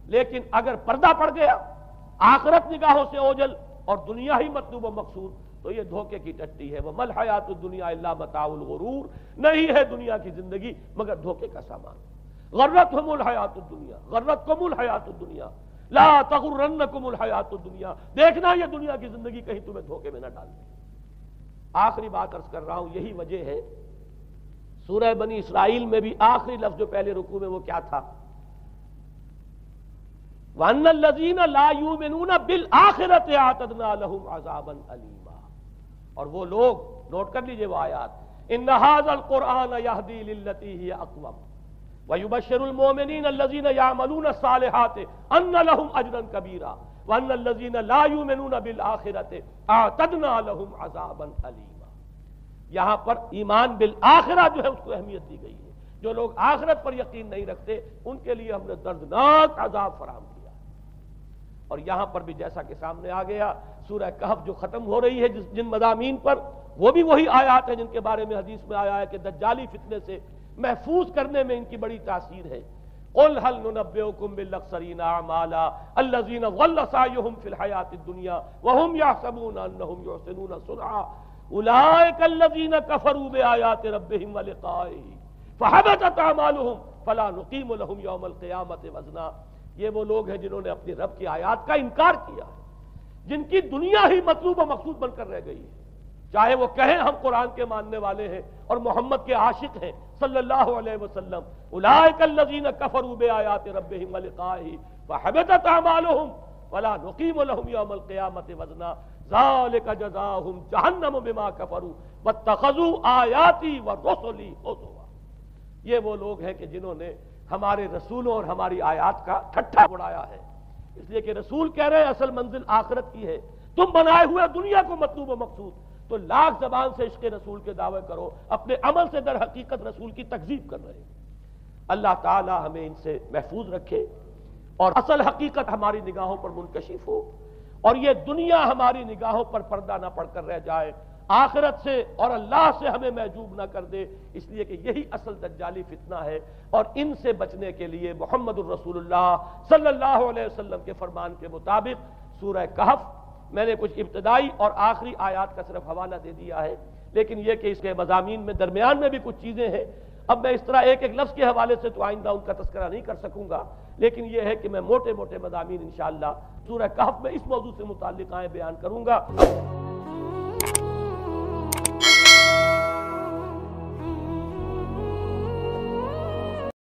لیکن اگر پردہ پڑ گیا، آخرت نگاہوں سے اوجھل اور دنیا ہی مطلوب و مقصود، تو یہ دھوکے کی ٹٹی ہے۔ وَمَا الْحَيَاةُ الدُّنْيَا إِلَّا مَتَاعُ الْغُرُورِ، نہیں ہے دنیا کی زندگی مگر دھوکے کا سامان۔ غرتہم الحیات الدنیا، غرتکم الحیات الدنیا، لا تغرنکم الحیات الدنیا، دیکھنا یہ دنیا کی زندگی کہیں تمہیں دھوکے میں نہ ڈال دے۔ آخری بات عرض کر رہا ہوں، یہی وجہ ہے سورہ بنی اسرائیل میں بھی آخری لفظ جو پہلے رکوع میں وہ کیا تھا؟ وَأَنَّ الَّذِينَ لَا يُؤْمِنُونَ بِالْآخِرَةِ أَعْتَدْنَا لَهُمْ عَذَابًا أَلِيمًا۔ اور وہ لوگ، نوٹ کر لیجئے وہ آیات، إِنَّ هَذَا الْقُرْآنَ يَهْدِي لِلَّتِي هِيَ أَقْوَمُ وَيُبَشِّرُ الْمُؤْمِنِينَ الَّذِينَ يَعْمَلُونَ الصَّالِحَاتِ أَنَّ لَهُمْ أَجْرًا كَبِيرًا وَأَنَّ الَّذِينَ لَا يُؤْمِنُونَ بِالْآخِرَةِ أَعْتَدْنَا لَهُمْ عَذَابًا أَلِيمًا۔ یہاں پر ایمان بالآخرہ جو ہے اس کو اہمیت دی گئی ہے۔ جو لوگ آخرت پر یقین نہیں رکھتے ان کے لیے ہم نے دردناک عذاب فراہم کیا۔ اور یہاں پر بھی جیسا کہ سامنے آ گیا سورہ کہف جو ختم ہو رہی ہے جن مضامین پر، وہ بھی وہی آیات ہیں جن کے بارے میں حدیث میں آیا ہے کہ دجالی فتنے سے محفوظ کرنے میں ان کی بڑی تاثیر ہے۔ قل هل ننبئكم بالاخسرین اعمالا الذین ضل سعیهم فی الحیاۃ الدنیا وهم یحسبون انهم یحسنون صنعا اولئک الذین کفروا بآیات ربهم ولقائه فحبطت اعمالهم فلا نقیم لهم یوم القیامۃ وزنا۔ یہ وہ لوگ ہیں جنہوں نے اپنی رب کی آیات کا انکار کیا ہے، جن کی دنیا ہی مطلوب و مقصود بن کر رہ گئی ہے، چاہے وہ کہیں ہم قرآن کے ماننے والے ہیں اور محمد کے عاشق ہیں صلی اللہ علیہ وسلم، اولئک الذین کفروا بآیات ربهم ولقائه فحبطت اعمالهم فلا نقیم لهم یوم القیامۃ وزنا ذلک جزاؤہم جہنم بما کفروا واتخذوا آیاتی ورسلی ہزوا۔ یہ وہ لوگ ہیں کہ جنہوں نے ہمارے رسولوں اور ہماری آیات کا ٹھٹھا اڑایا ہے، اس لیے کہ رسول کہہ رہے ہیں اصل منزل آخرت کی ہے، تم بنائے ہوئے دنیا کو مطلوب و مقصود، تو لاکھ زبان سے عشق رسول کے دعوے کرو، اپنے عمل سے در حقیقت رسول کی تکذیب کر رہے ہیں۔ اللہ تعالی ہمیں ان سے محفوظ رکھے اور اصل حقیقت ہماری نگاہوں پر منکشف ہو، اور یہ دنیا ہماری نگاہوں پر پردہ نہ پڑ کر رہ جائے، آخرت سے اور اللہ سے ہمیں محجوب نہ کر دے، اس لیے کہ یہی اصل دجالی فتنہ ہے۔ اور ان سے بچنے کے لیے محمد الرسول اللہ صلی اللہ علیہ وسلم کے فرمان کے مطابق سورہ کہف میں نے کچھ ابتدائی اور آخری آیات کا صرف حوالہ دے دیا ہے، لیکن یہ کہ اس کے مضامین میں درمیان میں بھی کچھ چیزیں ہیں، اب میں اس طرح ایک ایک لفظ کے حوالے سے تو آئندہ ان کا تذکرہ نہیں کر سکوں گا، لیکن یہ ہے کہ میں موٹے موٹے مضامین انشاءاللہ سورہ کہف میں اس موضوع سے متعلق آئیں بیان کروں گا۔